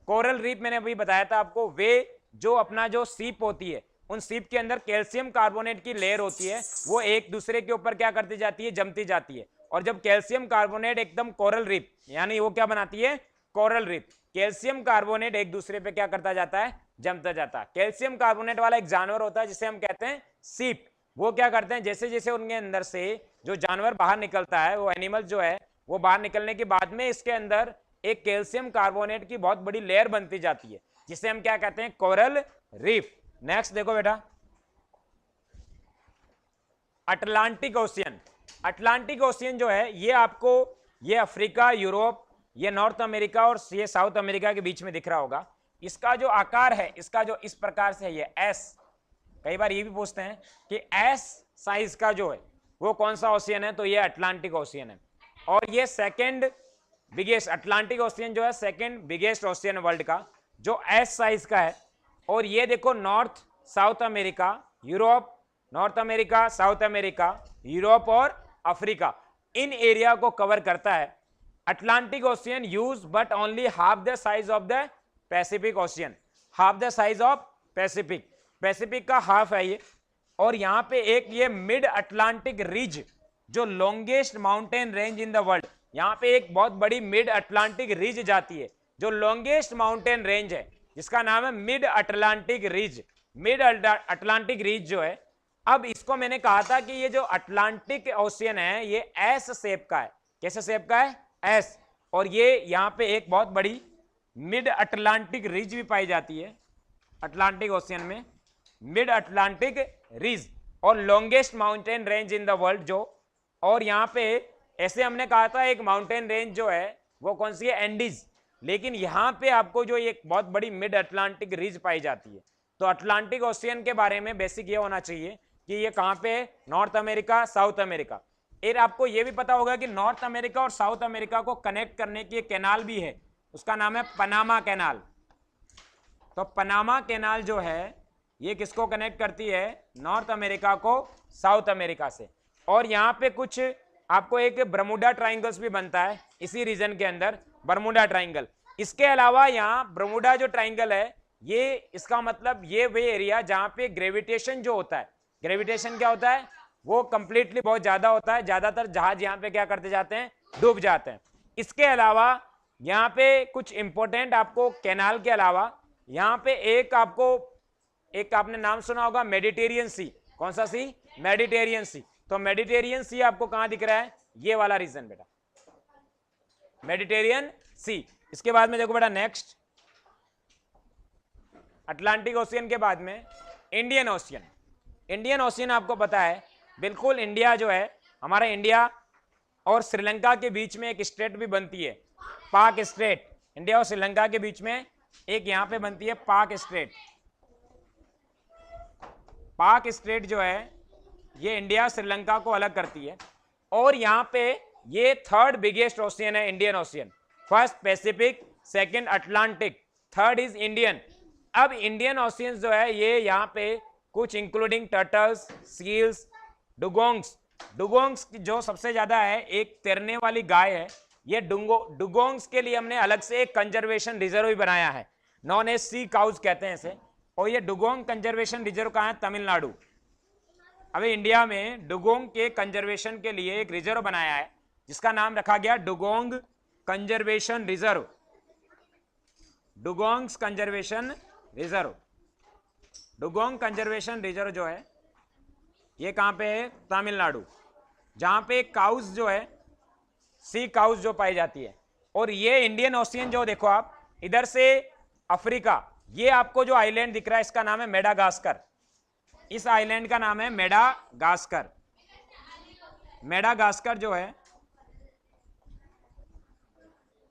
कोरल रीफ मैंने अभी बताया था आपको, वे जो अपना जो सीप होती है, उन सीप के अंदर कैल्शियम कार्बोनेट की लेयर होती है, वो एक दूसरे के ऊपर क्या करती जाती है, जमती जाती है। और जब कैल्शियम कार्बोनेट एकदम कोरल रीफ, यानी वो क्या बनाती है, कोरल रीफ, कैल्शियम कार्बोनेट एक दूसरे पे क्या करता जाता है, जमता जाता है। कैल्शियम कार्बोनेट वाला एक जानवर होता है जिसे हम कहते हैं सीप। वो क्या करते हैं, जैसे जैसे उनके अंदर से जो जानवर बाहर निकलता है, वो एनिमल जो है वो बाहर निकलने के बाद में इसके अंदर एक कैल्शियम कार्बोनेट की बहुत बड़ी लेयर बनती जाती है, जिसे हम क्या कहते हैं, कोरल रीफ। नेक्स्ट देखो बेटा, अटलांटिक ओशियन। अटलांटिक ओशियन जो है ये आपको, ये अफ्रीका, यूरोप, ये नॉर्थ अमेरिका और ये साउथ अमेरिका के बीच में दिख रहा होगा। इसका जो आकार है, इसका जो इस प्रकार से है, ये एस, कई बार ये भी पूछते हैं कि एस साइज का जो है वो कौन सा ओशियन है, तो ये अटलांटिक ओशियन है। और ये सेकंड बिगेस्ट, अटलांटिक ओशियन जो है सेकंड बिगेस्ट ओशियन वर्ल्ड का, जो एस साइज का है। और ये देखो north south America, Europe, north America, south America, Europe और अफ्रीका, इन एरिया को कवर करता है। Atlantic ocean use but only half the size of the Pacific ocean, half the size of Pacific, Pacific का हाफ है ये। और यहां पे एक ये मिड अटलांटिक रिज, जो longest mountain range in the world, यहां पे एक बहुत बड़ी मिड अटलांटिक रिज जाती है, जो लॉन्गेस्ट माउंटेन रेंज है, जिसका नाम है mid Atlantic ridge. Mid Atlantic ridge जो है, अब इसको मैंने कहा था कि ये जो अटलांटिक ओशियन है ये एस शेप का है। कैसे शेप का है, एस। और ये यहां पे एक बहुत बड़ी मिड अटलांटिक रिज भी पाई जाती है अटलांटिक ओशियन में, मिड अटलांटिक रिज, और longest mountain range in the world जो। और यहाँ पे ऐसे हमने कहा था एक माउंटेन रेंज जो है वो कौन सी है, एंडीज, लेकिन यहाँ पे आपको जो एक बहुत बड़ी मिड अटलांटिक रिज पाई जाती है। तो अटलांटिक ओशियन के बारे में बेसिक ये होना चाहिए कि ये कहाँ पे है, नॉर्थ अमेरिका, साउथ अमेरिका। फिर आपको ये भी पता होगा कि नॉर्थ अमेरिका और साउथ अमेरिका को कनेक्ट करने की एक कैनाल भी है, उसका नाम है पनामा कैनाल। तो पनामा कैनाल जो है ये किसको कनेक्ट करती है, नॉर्थ अमेरिका को साउथ अमेरिका से। और यहाँ पे कुछ आपको एक बर्मुडा ट्राइंगल्स भी बनता है इसी रीजन के अंदर, बर्मुडा ट्राइंगल। इसके अलावा यहाँ बर्मुडा जो ट्राइंगल है ये, इसका मतलब ये वे एरिया जहाँ पे ग्रेविटेशन जो होता है, ग्रेविटेशन क्या होता है, वो कंप्लीटली बहुत ज्यादा होता है, ज्यादातर जहाज यहाँ पे क्या करते जाते हैं, डूब जाते हैं। इसके अलावा यहाँ पे कुछ इंपॉर्टेंट आपको कैनाल के अलावा यहाँ पे एक आपने नाम सुना होगा मेडिटेरियन सी। कौन सा सी, मेडिटेरियन सी। तो मेडिटेरियन सी आपको कहां दिख रहा है, ये वाला रीजन बेटा, मेडिटेरियन सी। इसके बाद में देखो बेटा नेक्स्ट, अटलांटिक ओशियन के बाद में इंडियन ओशियन। इंडियन ओशियन आपको पता है बिल्कुल, इंडिया जो है हमारा, इंडिया और श्रीलंका के बीच में एक स्टेट भी बनती है, पाक स्टेट। इंडिया और श्रीलंका के बीच में एक यहां पे बनती है पाक स्टेट। पाक स्टेट जो है ये इंडिया श्रीलंका को अलग करती है। और यहाँ पे ये थर्ड बिगेस्ट ओशियन है Indian ocean. First Pacific, second Atlantic, third is Indian. अब इंडियन ओशियन जो है ये यहाँ पे कुछ इंक्लूडिंग टर्टल्स, सील्स, डुगोंग्स। डुगोंग्स जो सबसे ज्यादा है, एक तैरने वाली गाय है ये डुगोंग्स के लिए हमने अलग से एक कंजर्वेशन रिजर्व भी बनाया है, नॉन एज सी काउज कहते हैं इसे। और ये डुगोंग कंजर्वेशन रिजर्व कहाँ है, तमिलनाडु। अभी इंडिया में डुगोंग के कंजर्वेशन के लिए एक रिजर्व बनाया है जिसका नाम रखा गया dugong conservation reserve, dugongs conservation reserve. Dugong conservation reserve जो है ये कहाँ पे है, तमिलनाडु, जहाँ पे काउज जो है, सी काउज जो पाई जाती है। और ये इंडियन ओशियन जो देखो आप, इधर से अफ्रीका, ये आपको जो आइलैंड दिख रहा है इसका नाम है मेडागास्कर। इस आइलैंड का नाम है मेडागास्कर। मेडागास्कर जो है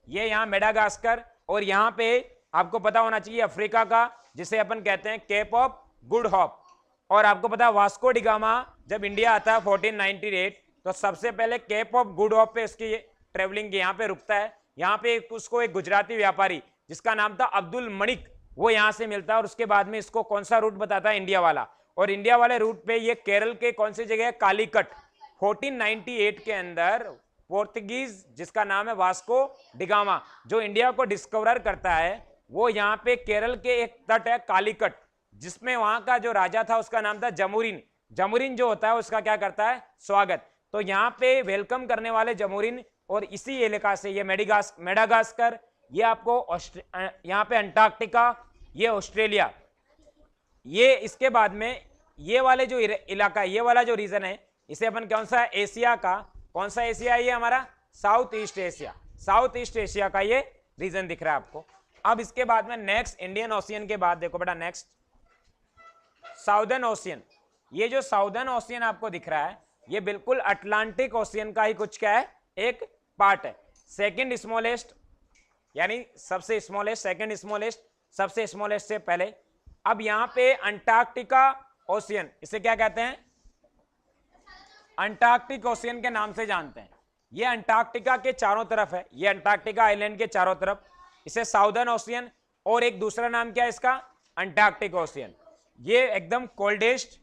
ये यहां मेडागास्कर। और यहां पे आपको पता होना चाहिए अफ्रीका का, जिसे अपन कहते हैं केप ऑफ गुड होप। और आपको पता है वास्को डिगामा जब इंडिया आता है 1498, तो सबसे पहले केप ऑफ गुड होप पे उसकी ट्रेवलिंग की, यहाँ पे रुकता है। यहाँ पे उसको एक गुजराती व्यापारी जिसका नाम था अब्दुल मणिक, वो यहाँ से मिलता है और उसके बाद में इसको कौन सा रूट बताता है, इंडिया वाला। और इंडिया वाले रूट पे ये केरल के कौन सी जगह है, कालीकट। 1498 के अंदर पोर्तुगीज जिसका नाम है वास्को डिगामा, जो इंडिया को डिस्कवर करता है, वो यहाँ पे केरल के एक तट है कालीकट, जिसमें वहां का जो राजा था उसका नाम था जमुरीन। जमुरीन जो होता है उसका क्या करता है, स्वागत। तो यहाँ पे वेलकम करने वाले जमुरीन, और इसी इलाका से ये मेडागास्कर, ये आपको यहाँ पे अंटार्कटिका, ये ऑस्ट्रेलिया, ये इसके बाद में ये वाले जो इलाका, ये वाला जो रीजन है, इसे अपन कौन सा एशिया का, कौन सा एशिया है ये हमारा, south east Asia. South east Asia का ये रीजन दिख रहा है आपको। अब इसके बाद में नेक्स्ट इंडियन ओशियन के बाद देखो बेटा, नेक्स्ट साउदर्न ओशियन। ये जो साउदर्न ओशियन आपको दिख रहा है, ये बिल्कुल अटलांटिक ओशियन का ही कुछ क्या है, एक पार्ट है। सेकंड स्मॉलेस्ट, यानी सबसे स्मॉलेस्ट, सेकंड स्मॉलेस्ट, सबसे स्मॉलेस्ट से पहले। अब यहां पे अंटार्कटिका ओशियन, इसे क्या कहते हैं, अंटार्कटिक ओशियन के नाम से जानते हैं। ये अंटार्कटिका के चारों तरफ है, ये अंटार्कटिका आइलैंड के चारों तरफ, इसे साउदर्न ओशियन, और एक दूसरा नाम क्या है इसका, अंटार्कटिक ओशियन। ये एकदम कोल्डेस्ट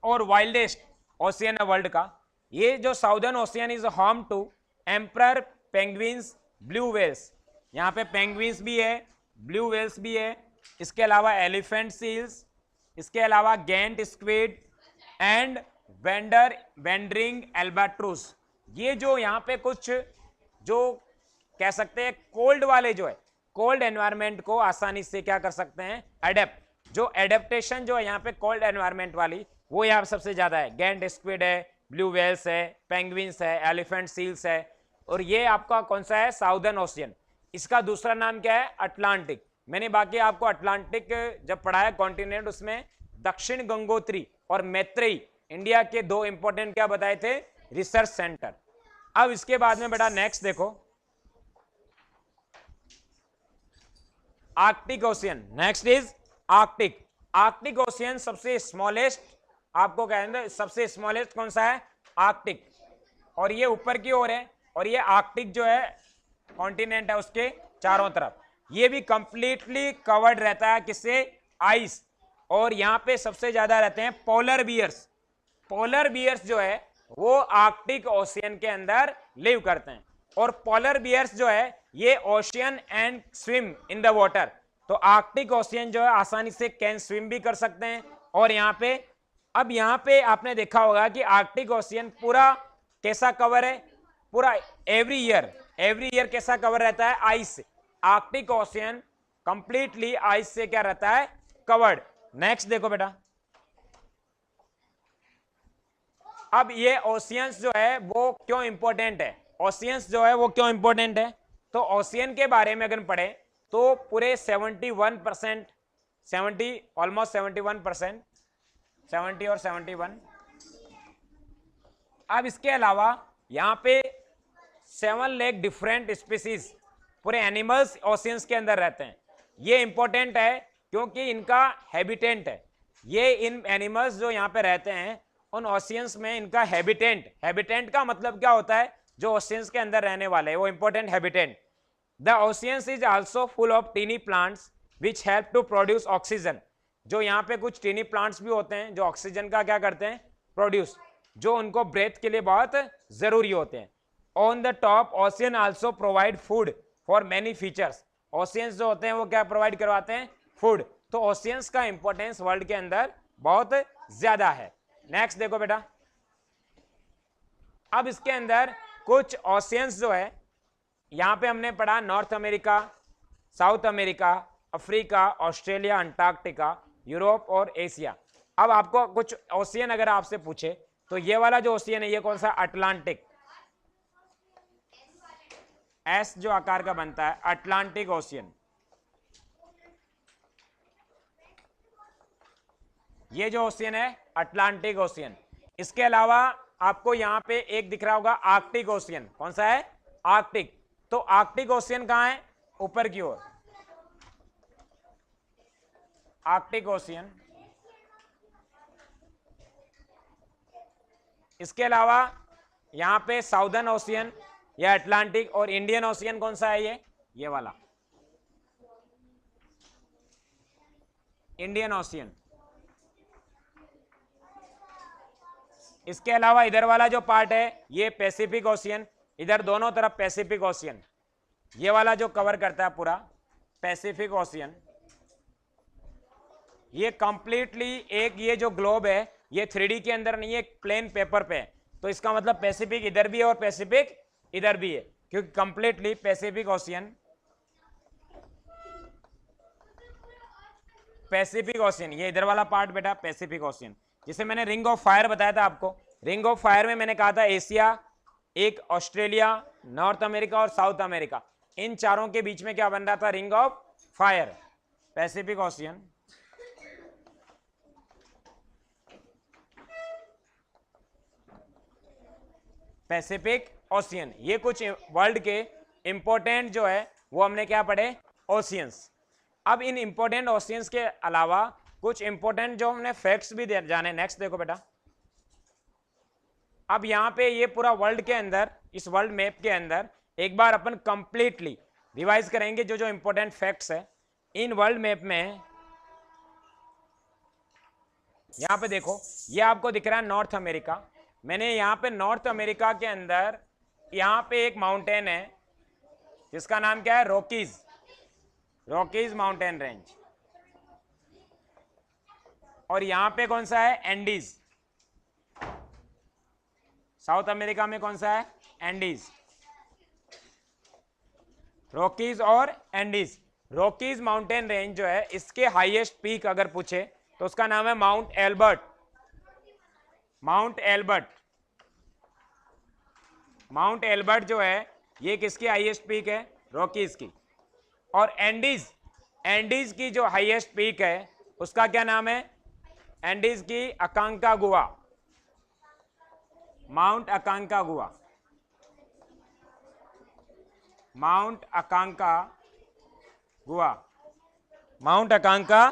और वाइल्डेस्ट ओशियन है वर्ल्ड का। ये जो Southern Ocean is home to emperor penguins, blue whales, यहाँ पे पेंगुइन्स भी है, ब्लू वेल्स भी है, इसके अलावा एलिफेंट सील्स, इसके अलावा गेंट स्क्विड एंड वेंडरिंग एल्बाट्रूस। ये जो यहाँ पे कुछ जो कह सकते हैं कोल्ड वाले जो है, कोल्ड एनवायरनमेंट को आसानी से क्या कर सकते हैं, एडेप्ट। जो एडेप्टेशन जो है यहाँ पे कोल्ड एनवायरनमेंट वाली, वो यहाँ पे सबसे ज्यादा है। गेंट स्क्विड है, ब्लू वेल्स है, पेंगुइन्स है, एलिफेंट सील्स है, और ये आपका कौन सा है, साउदर्न ओशियन। इसका दूसरा नाम क्या है, अटलांटिक। मैंने बाकी आपको अटलांटिक जब पढ़ाया कॉन्टिनेंट, उसमें दक्षिण गंगोत्री और मैत्रेयी इंडिया के दो इंपॉर्टेंट क्या बताए थे, रिसर्च सेंटर। अब इसके बाद में बेटा नेक्स्ट देखो, Arctic ocean. Next is Arctic. Arctic ocean सबसे स्मॉलेस्ट, आपको कहेंगे सबसे स्मॉलेस्ट कौन सा है, आर्कटिक, और ये ऊपर की ओर है, और ये आर्कटिक जो है कॉन्टिनेंट है उसके चारों तरफ। ये भी कंप्लीटली कवर्ड रहता है किससे, आइस, और यहाँ पे सबसे ज्यादा रहते हैं पोलर बियर्स। पोलर बियर्स जो है वो आर्कटिक ओशियन के अंदर लिव करते हैं, और पोलर बियर्स जो है ये ocean and swim in the water. तो आर्कटिक ओशियन जो है आसानी से कैन स्विम भी कर सकते हैं। और यहाँ पे, अब यहाँ पे आपने देखा होगा कि आर्कटिक ओशियन पूरा कैसा कवर है, पूरा एवरी ईयर कैसा कवर रहता है, आइस से। आर्कटिक ओशियन कंप्लीटली आइस से क्या रहता है, कवर्ड। नेक्स्ट देखो बेटा, अब ये ओशियंस जो है वो क्यों इंपॉर्टेंट है, ओशियंस जो है वो क्यों इंपॉर्टेंट है, तो ओशियन के बारे में अगर पढ़े तो पूरे 71%, 70 ऑलमोस्ट 71%, 70 और 71। अब इसके अलावा यहाँ पे 7 लाख डिफरेंट स्पीसीज पूरे एनिमल्स ओशियंस के अंदर रहते हैं। ये इंपॉर्टेंट है क्योंकि इनका हैबिटेंट है, ये इन एनिमल्स जो यहाँ पे रहते हैं उन ओशियंस में इनका हैबिटेंट का मतलब क्या होता है, जो ओशियंस के अंदर रहने वाले हैं वो important habitant. The oceans is also full of tiny plants which help to produce oxygen. जो यहाँ पे कुछ टीनी प्लांट्स भी होते हैं जो ऑक्सीजन का क्या करते हैं, प्रोड्यूस, जो उनको ब्रेथ के लिए बहुत जरूरी होते हैं। On the top ocean also provide food for many features. Oceans जो होते हैं वो क्या प्रोवाइड करवाते हैं, फूड। तो ओशियंस का इंपॉर्टेंस वर्ल्ड के अंदर बहुत ज्यादा है। नेक्स्ट देखो बेटा, अब इसके अंदर कुछ ओशियंस जो है यहां पे हमने पढ़ा, north America, south America, Africa, Australia, Antarctica, Europe और एशिया। अब आपको कुछ ओशियन अगर आपसे पूछे तो ये वाला जो ओशियन है ये कौन सा, अटलांटिक, एस जो आकार का बनता है, अटलांटिक ओशियन। ये जो ओशियन है अटलांटिक ओशियन। इसके अलावा आपको यहां पे एक दिख रहा होगा आर्कटिक ओशियन, कौन सा है, आर्कटिक। तो आर्कटिक ओशियन कहां है, ऊपर की ओर, आर्कटिक ओशियन। इसके अलावा यहाँ पे साउदर्न ओशियन या अटलांटिक, और इंडियन ओशियन कौन सा है? ये वाला इंडियन ओशियन। इसके अलावा इधर वाला जो पार्ट है ये पैसिफिक ओशियन, इधर दोनों तरफ पैसिफिक ओशियन, ये वाला जो कवर करता है पूरा पैसिफिक ओशियन। ये कंप्लीटली एक, ये जो ग्लोब है ये 3D के अंदर नहीं है, प्लेन पेपर पे है, तो इसका मतलब पैसिफिक इधर भी है और पैसिफिक इधर भी है, क्योंकि completely Pacific ocean, Pacific ocean, ये इधर वाला पार्ट बेटा पैसिफिक ओशियन, जिसे मैंने रिंग ऑफ फायर बताया था आपको। रिंग ऑफ फायर में मैंने कहा था एशिया, एक ऑस्ट्रेलिया, नॉर्थ अमेरिका और साउथ अमेरिका, इन चारों के बीच में क्या बन रहा था? Ring of fire, Pacific ocean. Pacific ocean, ये कुछ वर्ल्ड के इंपॉर्टेंट जो है वो हमने क्या पढ़े? ओशियंस। अब इन इंपॉर्टेंट ओशियंस के अलावा कुछ इंपॉर्टेंट जो हमने फैक्ट्स भी जाने। नेक्स्ट देखो बेटा, अब यहां पे ये पूरा वर्ल्ड के अंदर, इस वर्ल्ड मैप के अंदर एक बार अपन कंप्लीटली रिवाइज करेंगे जो जो इंपॉर्टेंट फैक्ट्स है इन वर्ल्ड मैप में। यहां पे देखो, ये आपको दिख रहा है नॉर्थ अमेरिका। मैंने यहां पे नॉर्थ अमेरिका के अंदर यहां पे एक माउंटेन है जिसका नाम क्या है? Rockies, Rockies mountain range. और यहां पे कौन सा है? एंडीज। साउथ अमेरिका में कौन सा है? एंडीज, रॉकीज और एंडीज। रॉकीज माउंटेन रेंज जो है इसके हाईएस्ट पीक अगर पूछे तो उसका नाम है Mount Elbert. Mount Elbert, Mount Elbert जो है ये किसकी हाईएस्ट पीक है? रॉकीज की। और एंडीज, एंडीज की जो हाईएस्ट पीक है उसका क्या नाम है? एंडीज की Aconcagua, Mount Aconcagua, Mount Aconcagua, Mount अकांका।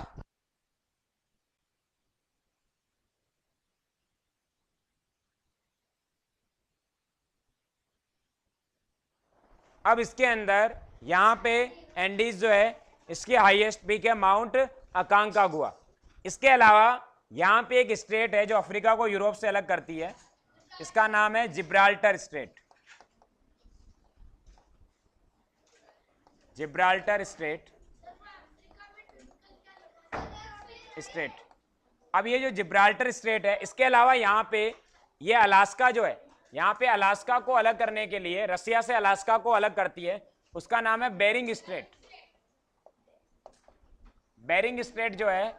अब इसके अंदर यहां पे एंडीज जो है इसकी हाईएस्ट पीक है माउंट अकांकागुआ। इसके अलावा यहां पे एक स्टेट है जो अफ्रीका को यूरोप से अलग करती है, इसका नाम है जिब्राल्टर स्टेट, जिब्राल्टर स्टेट। अब ये जो जिब्राल्टर स्टेट है, इसके अलावा यहां पे ये अलास्का जो है, यहां पे अलास्का को अलग करने के लिए, रसिया से अलास्का को अलग करती है, उसका नाम है बेरिंग स्ट्रेट। बेरिंग स्ट्रेट जो है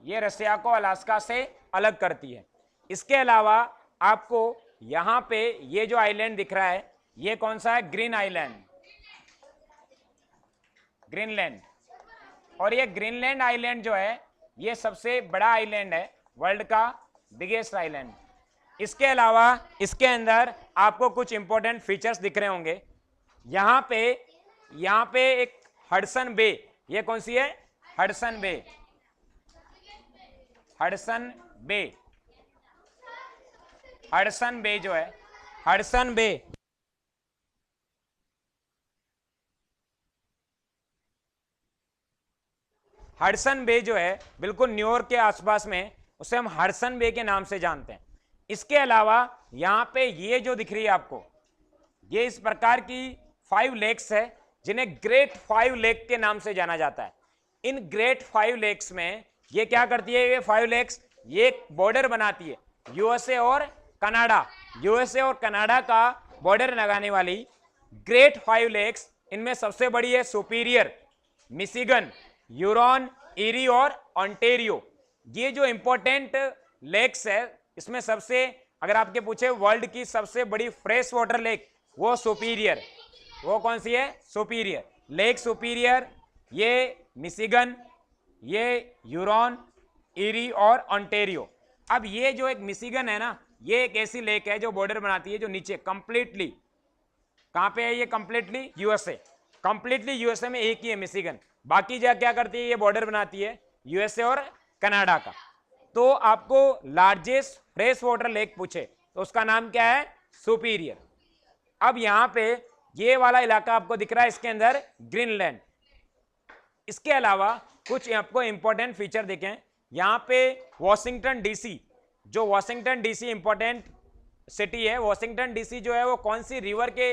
ये रसिया को अलास्का से अलग करती है। इसके अलावा आपको यहां पे ये जो आइलैंड दिख रहा है ये कौन सा है? Green island, Greenland. और ये ग्रीनलैंड आइलैंड जो है ये सबसे बड़ा आइलैंड है, वर्ल्ड का बिगेस्ट आइलैंड। इसके अलावा इसके अंदर आपको कुछ इंपॉर्टेंट फीचर्स दिख रहे होंगे। यहां पे एक हडसन बे, ये कौन सी है? Hudson Bay, Hudson Bay, Hudson Bay जो है, हडसन बे, हडसन बे जो है बिल्कुल न्यूयॉर्क के आसपास में, उसे हम हडसन बे के नाम से जानते हैं। इसके अलावा यहां पे ये जो दिख रही है आपको, ये इस प्रकार की 5 लेक्स है जिन्हें ग्रेट 5 लेक के नाम से जाना जाता है। इन ग्रेट 5 लेक्स में ये क्या करती है? ये 5 लेक्स ये बॉर्डर बनाती है यूएसए और कनाडा, यूएसए और कनाडा का बॉर्डर लगाने वाली ग्रेट 5 लेक्स। इनमें सबसे बड़ी है सुपीरियर, मिशिगन, यूरोन, ईरी और ऑन्टेरियो। ये जो इंपॉर्टेंट लेक्स है इसमें सबसे, अगर आपके पूछे वर्ल्ड की सबसे बड़ी फ्रेश वाटर लेक, वो सुपीरियर, वो कौन सी है? सुपीरियर, लेक सुपीरियर, ये मिशिगन, ये यूरोन, ईरी और ऑन्टेरियो। अब ये जो एक मिशिगन है ना, ये एक ऐसी लेक है जो बॉर्डर बनाती है, जो नीचे कंप्लीटली कहां पे है? ये कंप्लीटली यूएसए, कंप्लीटली यूएसए में एक ही है मिशिगन, बाकी जगह क्या करती है? ये बॉर्डर बनाती है यूएसए और कनाडा का। तो आपको लार्जेस्ट फ्रेश वाटर लेक पूछे तो उसका नाम क्या है? सुपीरियर। अब यहां पे ये वाला इलाका आपको दिख रहा है, इसके अंदर ग्रीनलैंड। इसके अलावा कुछ आपको इंपॉर्टेंट फीचर दिखें, यहां पे वॉशिंगटन डीसी, जो वॉशिंगटन डीसी इंपॉर्टेंट सिटी है, वॉशिंगटन डीसी जो है वो कौन सी रिवर के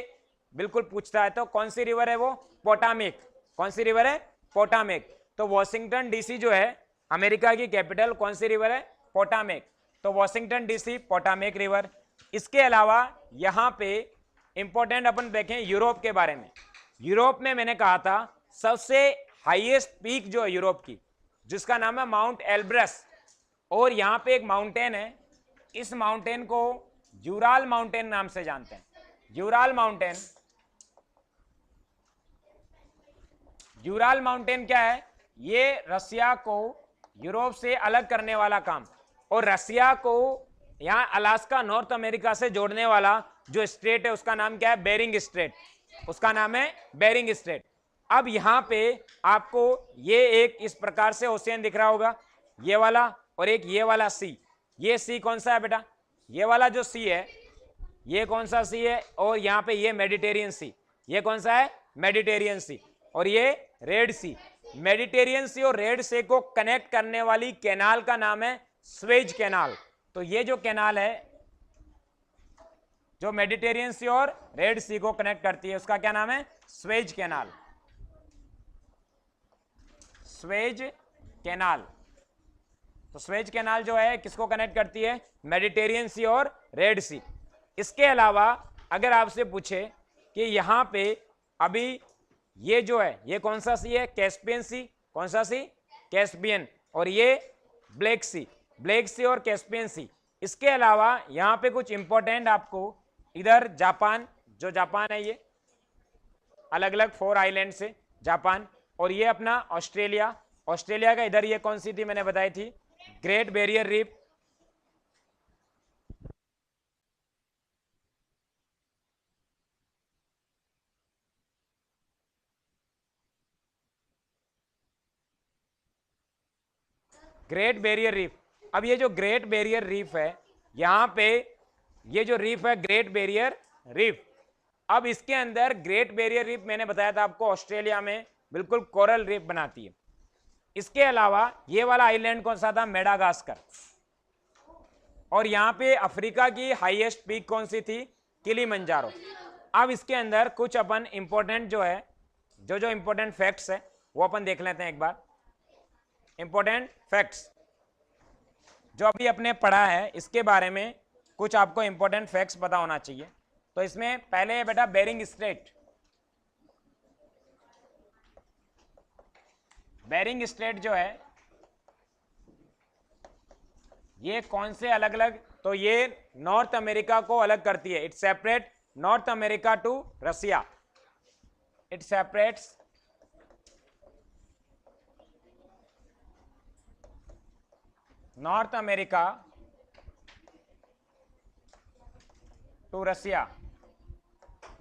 बिल्कुल पूछता है, तो कौन सी रिवर है वो? पोटामेक। कौन सी रिवर है? पोटामेक। तो वॉशिंगटन डीसी जो है अमेरिका की कैपिटल, कौन सी रिवर है? पोटामेक। तो वॉशिंगटन डीसी पोटामेक रिवर। इसके अलावा यहां पे इंपॉर्टेंट अपन देखें यूरोप के बारे में। यूरोप में मैंने कहा था सबसे हाईएस्ट पीक जो है यूरोप की, जिसका नाम है माउंट एल्ब्रस, और यहां पे एक माउंटेन है, इस माउंटेन को यूराल माउंटेन नाम से जानते हैं। यूराल माउंटेन, यूराल माउंटेन क्या है? ये रसिया को यूरोप से अलग करने वाला काम, और रसिया को यहां अलास्का नॉर्थ अमेरिका से जोड़ने वाला जो स्ट्रेट है उसका नाम क्या है? Bering Strait. उसका नाम है बेरिंग स्ट्रेट। अब यहां पे आपको ये एक इस प्रकार से ओशियन दिख रहा होगा, ये वाला और एक ये वाला सी। ये सी कौन सा है बेटा? ये वाला जो सी है ये कौन सा सी है? और यहां पे ये मेडिटेरियन सी। ये कौन सा है? मेडिटेरियन सी। और ये रेड सी। मेडिटेरियन सी और रेड सी को कनेक्ट करने वाली कैनाल का नाम है स्वेज कैनाल। तो ये जो कैनाल है जो मेडिटेरियन सी और रेड सी को कनेक्ट करती है उसका क्या नाम है? Suez Canal. Suez canal. तो स्वेज कैनाल जो है किसको कनेक्ट करती है? मेडिटेरियन सी और रेड सी। इसके अलावा अगर आपसे पूछे कि यहां पे अभी ये जो है ये कौन सा सी है? कैस्पियन सी। कौन सा सी? कैस्पियन। और ये ब्लैक सी। ब्लैक सी और कैस्पियन सी। इसके अलावा यहां पे कुछ इंपॉर्टेंट आपको इधर जापान, जो जापान है ये अलग अलग 4 आइलैंड से जापान, और ये अपना ऑस्ट्रेलिया। ऑस्ट्रेलिया का इधर ये कौन सी थी मैंने बताई थी? Great Barrier reef. Great Barrier reef. अब ये जो ग्रेट बैरियर रीफ है यहां पे ये जो रीफ है ग्रेट बैरियर रीफ, अब इसके अंदर ग्रेट बैरियर रीफ मैंने बताया था आपको ऑस्ट्रेलिया में बिल्कुल कोरल रीफ बनाती है। इसके अलावा ये वाला आइलैंड कौन सा था? मेडागास्कर। और यहां पे अफ्रीका की हाईएस्ट पीक कौन सी थी? किलिमंजारो। अब इसके अंदर कुछ अपन इंपॉर्टेंट जो है जो इंपॉर्टेंट फैक्ट्स है वो अपन देख लेते हैं एक बार। इंपॉर्टेंट फैक्ट्स जो अभी अपने पढ़ा है इसके बारे में कुछ आपको इंपॉर्टेंट फैक्ट्स पता होना चाहिए। तो इसमें पहले है बेटा बेरिंग स्ट्रेट। बेरिंग स्ट्रेट जो है ये कौन से अलग अलग? तो ये नॉर्थ अमेरिका को अलग करती है। It separate North America to Russia. It separates North America to Russia.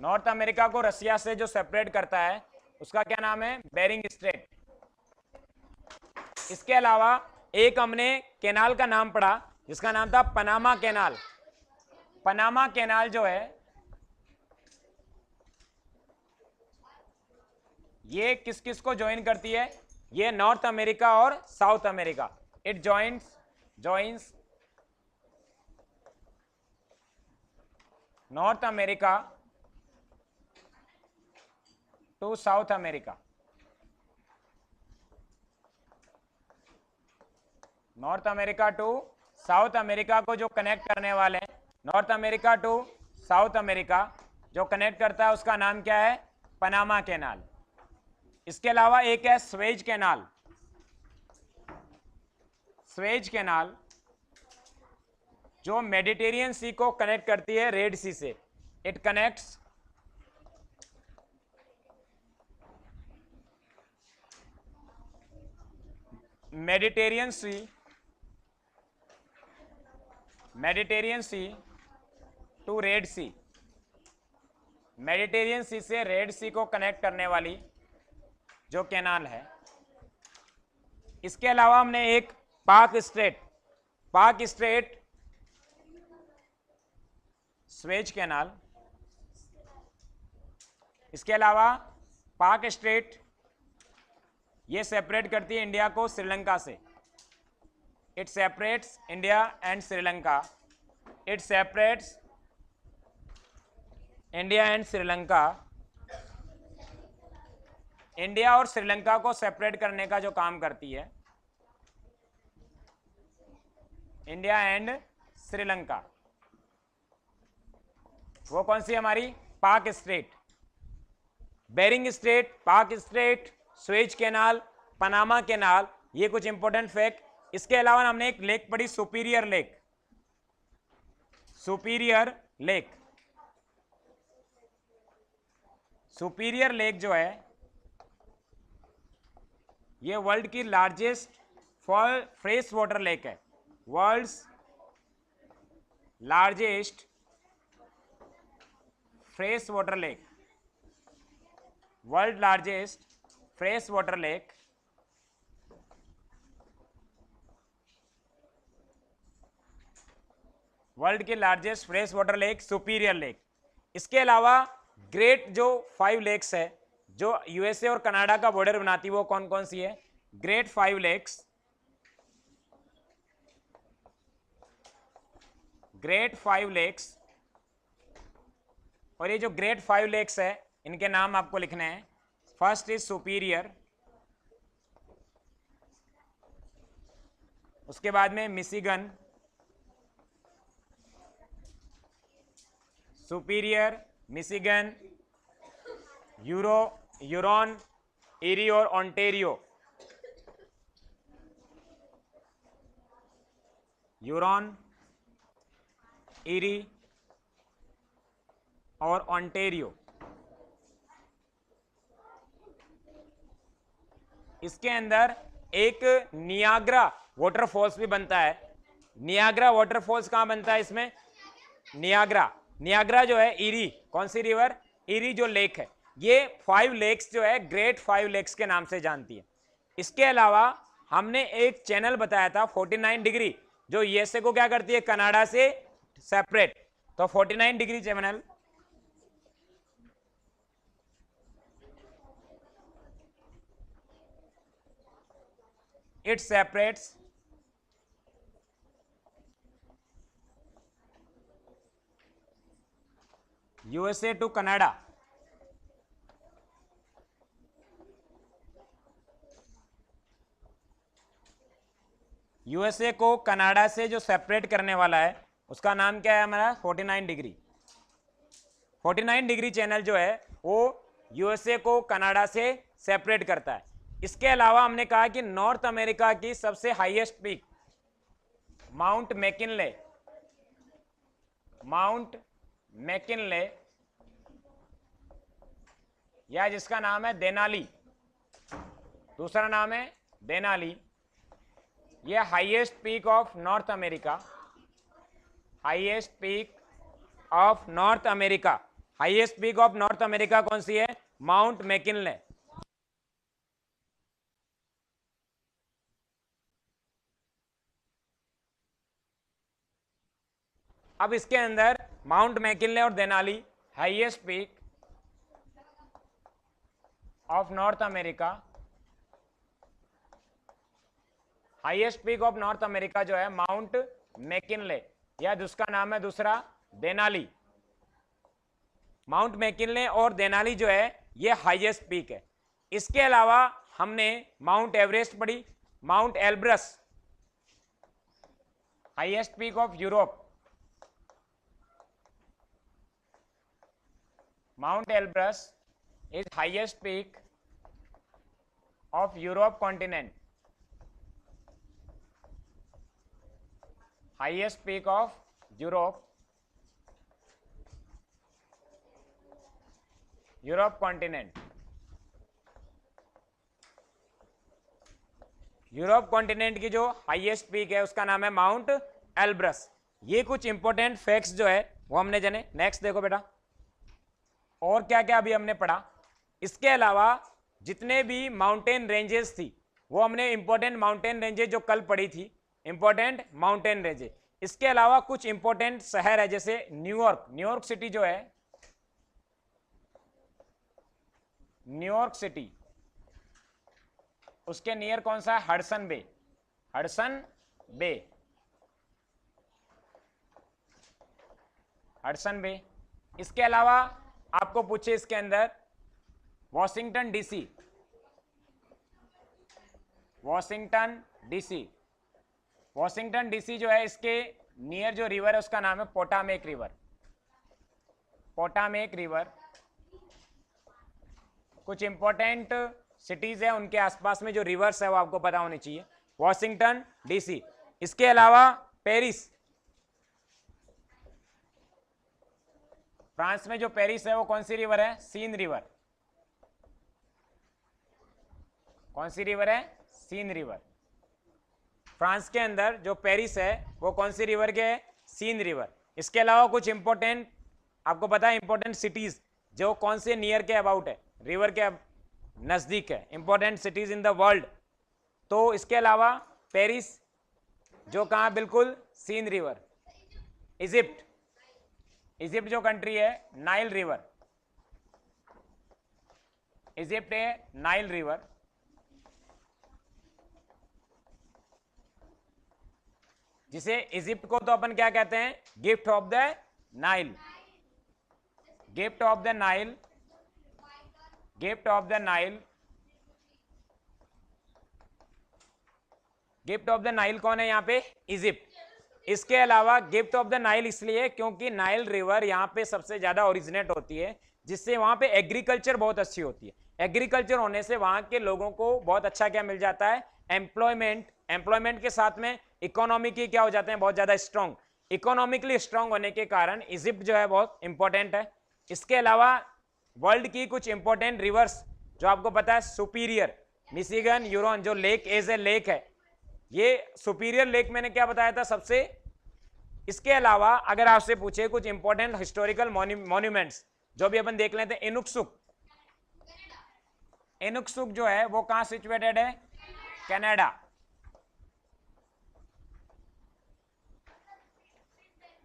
North America को रसिया से जो सेपरेट करता है उसका क्या नाम है? Bering Strait. इसके अलावा एक हमने कैनाल का नाम पढ़ा जिसका नाम था पनामा कैनाल। पनामा कैनाल जो है ये किस किस को ज्वाइन करती है? ये नॉर्थ अमेरिका और South America. It joins North America to South America. North America to South America को जो कनेक्ट करने वाले हैं, North America to South America जो कनेक्ट करता है उसका नाम क्या है? Panama Canal. इसके अलावा एक है स्वेज कैनाल। स्वेज कैनाल जो मेडिटेरियन सी को कनेक्ट करती है रेड सी से। It connects Mediterranean Sea to Red Sea. Mediterranean Sea से रेड सी को कनेक्ट करने वाली जो कैनाल है। इसके अलावा हमने एक पाक स्ट्रेट, पाक स्ट्रेट, स्वेज कैनाल। इसके अलावा पाक स्ट्रेट ये सेपरेट करती है इंडिया को श्रीलंका से। It separates India and Sri Lanka. It separates India and Sri Lanka. India और श्रीलंका को सेपरेट करने का जो काम करती है, इंडिया एंड श्रीलंका, वो कौन सी हमारी? पाक स्ट्रेट, बेरिंग स्ट्रेट, पाक straight, Suez canal, Panama canal, ये कुछ इंपॉर्टेंट फैक्ट। इसके अलावा हमने एक लेक पढ़ी, Superior lake. Superior lake, Superior lake जो है ये वर्ल्ड की लार्जेस्ट फ्रेश वाटर लेक है। World's largest fresh water lake, world largest fresh water lake. World की largest fresh water lake Superior lake. इसके अलावा ग्रेट जो 5 लेक्स है जो यूएसए और कनाडा का बॉर्डर बनाती है, वो कौन कौन सी है? Great 5 Lakes, Great 5 Lakes. और ये जो ग्रेट 5 लेक्स है इनके नाम आपको लिखने हैं। फर्स्ट इज सुपीरियर, उसके बाद में मिशिगन, सुपीरियर, मिशिगन, यूरोन, एरी और ओंटेरियो। यूरोन, एरी और ओंटेरियो। इसके अंदर एक नियाग्रा वाटरफॉल्स भी बनता है। नियाग्रा वाटरफॉल्स कहां बनता है? इसमें नियाग्रा। नियाग्रा जो है इरी, कौन सी रिवर? इरी जो लेक है, ये 5 लेक्स जो है ग्रेट 5 लेक्स के नाम से जानती है। इसके अलावा हमने एक चैनल बताया था 49 डिग्री, जो यूएसए को क्या करती है? कनाडा से सेपरेट। तो 49 degree channel it separates USA to Canada. USA को कनाडा से जो सेपरेट करने वाला है उसका नाम क्या है हमारा? 49 डिग्री। 49 डिग्री चैनल जो है वो यूएसए को कनाडा से सेपरेट करता है। इसके अलावा हमने कहा कि नॉर्थ अमेरिका की सबसे highest peak mount McKinley, mount McKinley, या जिसका नाम है देनाली, दूसरा नाम है देनाली, ये highest peak of North America, highest peak of North America. Highest peak of North America कौन सी है? Mount McKinley. अब इसके अंदर माउंट मैकिनले और Denali, highest peak of North America, highest peak of North America जो है माउंट मैकिनले, या जिसका नाम है दूसरा देनाली। माउंट मैकिनले और देनाली जो है ये हाईएस्ट पीक है। इसके अलावा हमने माउंट एवरेस्ट पढ़ी, mount Elbrus, highest peak of Europe, mount Elbrus is highest peak of Europe continent, highest peak of Europe continent। Europe continent की जो हाईएस्ट पीक है उसका नाम है माउंट एल्ब्रस। ये कुछ इंपॉर्टेंट फैक्ट्स जो है वो हमने जाने। नेक्स्ट देखो बेटा, और क्या क्या अभी हमने पढ़ा। इसके अलावा जितने भी माउंटेन रेंजेस थी वो हमने इंपॉर्टेंट माउंटेन रेंजेस जो कल पढ़ी थी इंपॉर्टेंट माउंटेन रेंज है। इसके अलावा कुछ इंपॉर्टेंट शहर है जैसे न्यूयॉर्क, न्यूयॉर्क सिटी जो है, न्यूयॉर्क सिटी, उसके नियर कौन सा है, Hudson Bay, Hudson Bay, Hudson Bay. इसके अलावा आपको पूछे इसके अंदर Washington DC, Washington DC, Washington DC जो है इसके नियर जो रिवर है उसका नाम है पोटामेक रिवर, पोटामेक रिवर। कुछ इंपॉर्टेंट सिटीज है उनके आसपास में जो रिवर्स है वो आपको पता होनी चाहिए, वॉशिंगटन डीसी। इसके अलावा पेरिस, फ्रांस में जो पेरिस है वो कौन सी रिवर है, सीन रिवर, कौन सी रिवर है, सीन रिवर। फ्रांस के अंदर जो पेरिस है वो कौन सी रिवर के है, सीन रिवर। इसके अलावा कुछ इंपॉर्टेंट आपको पता है, इंपॉर्टेंट सिटीज जो कौन से नियर के अबाउट है, रिवर के नजदीक है, important cities in the world. तो इसके अलावा पेरिस जो कहाँ बिल्कुल सीन रिवर, इजिप्ट, इजिप्ट जो कंट्री है नाइल रिवर, इजिप्ट है नाइल रिवर। जिसे इजिप्ट को तो अपन क्या कहते हैं, gift of the Nile, gift of the Nile, gift of the Nile. Gift of the Nile कौन है यहाँ पे, इजिप्ट। इसके अलावा गिफ्ट ऑफ द नाइल इसलिए क्योंकि नाइल रिवर यहाँ पे सबसे ज्यादा ओरिजिनेट होती है, जिससे वहां पे एग्रीकल्चर बहुत अच्छी होती है। एग्रीकल्चर होने से वहां के लोगों को बहुत अच्छा क्या मिल जाता है, एम्प्लॉयमेंट। एम्प्लॉयमेंट के साथ में इकोनॉमी की क्या हो जाते हैं, बहुत ज्यादा स्ट्रांग। इकोनॉमिकली स्ट्रांग होने के कारण इजिप्ट जो है बहुत इंपॉर्टेंट है। इसके अलावा वर्ल्ड की कुछ इंपॉर्टेंट रिवर्स जो आपको पता है, सुपीरियर, मिशिगन, यूरोन, जो लेक एज ए लेक है, ये सुपीरियर लेक मैंने क्या बताया था सबसे। इसके अलावा अगर आपसे पूछे कुछ इंपॉर्टेंट हिस्टोरिकल मॉन्यूमेंट्स जो भी अपन देख लेते हैं, इनुक्सुक, इनुक्सुक जो है वो कहां सिचुएटेड है, कनाडा।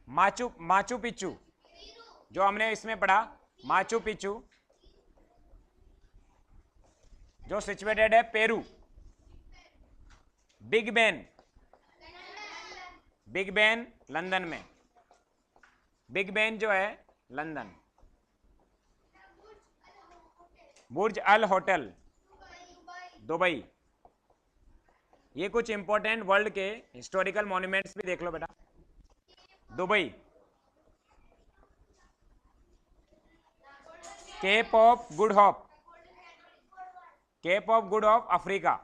माचू माचू पिच्चू जो हमने इसमें पढ़ा, माचू पिच्चू जो सिचुएटेड है Peru. Big Ben, Big Ben London में, बिग बेन जो है London. Burj Al hotel Dubai. ये कुछ इंपॉर्टेंट वर्ल्ड के हिस्टोरिकल मॉन्यूमेंट्स भी देख लो बेटा। Dubai, Cape of Good Hope, Cape of Good Hope Africa,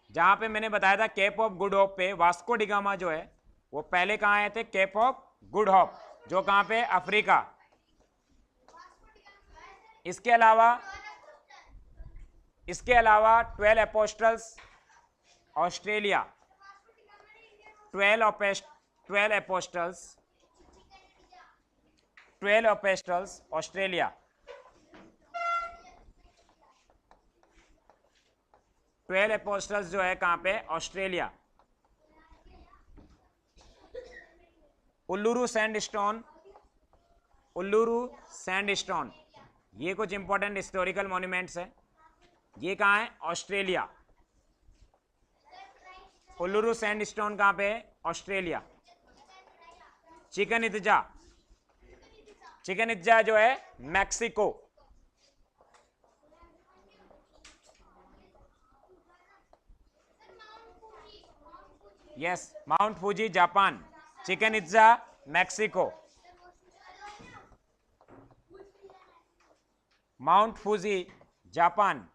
जहां पे मैंने बताया था केप ऑफ गुड होप पे वास्को डिगामा जो है वो पहले कहां आए थे, केप ऑफ गुड होप जो कहां पे, अफ्रीका। इसके अलावा 12 apostles Australia, 12 apostles Australia, 12 apostles जो है कहां पे, ऑस्ट्रेलिया। उल्लुरु सैंडस्टोन, उल्लुरु सैंडस्टोन, ये कुछ इंपॉर्टेंट हिस्टोरिकल मॉन्यूमेंट्स है, ये कहां है, ऑस्ट्रेलिया। उल्लुरु सैंडस्टोन कहां पे है, ऑस्ट्रेलिया। चिकन इत्जा, चिकन इत्जा जो है Mexico. Yes, mount Fuji Japan, chicken Itza Mexico. Mount Fuji Japan.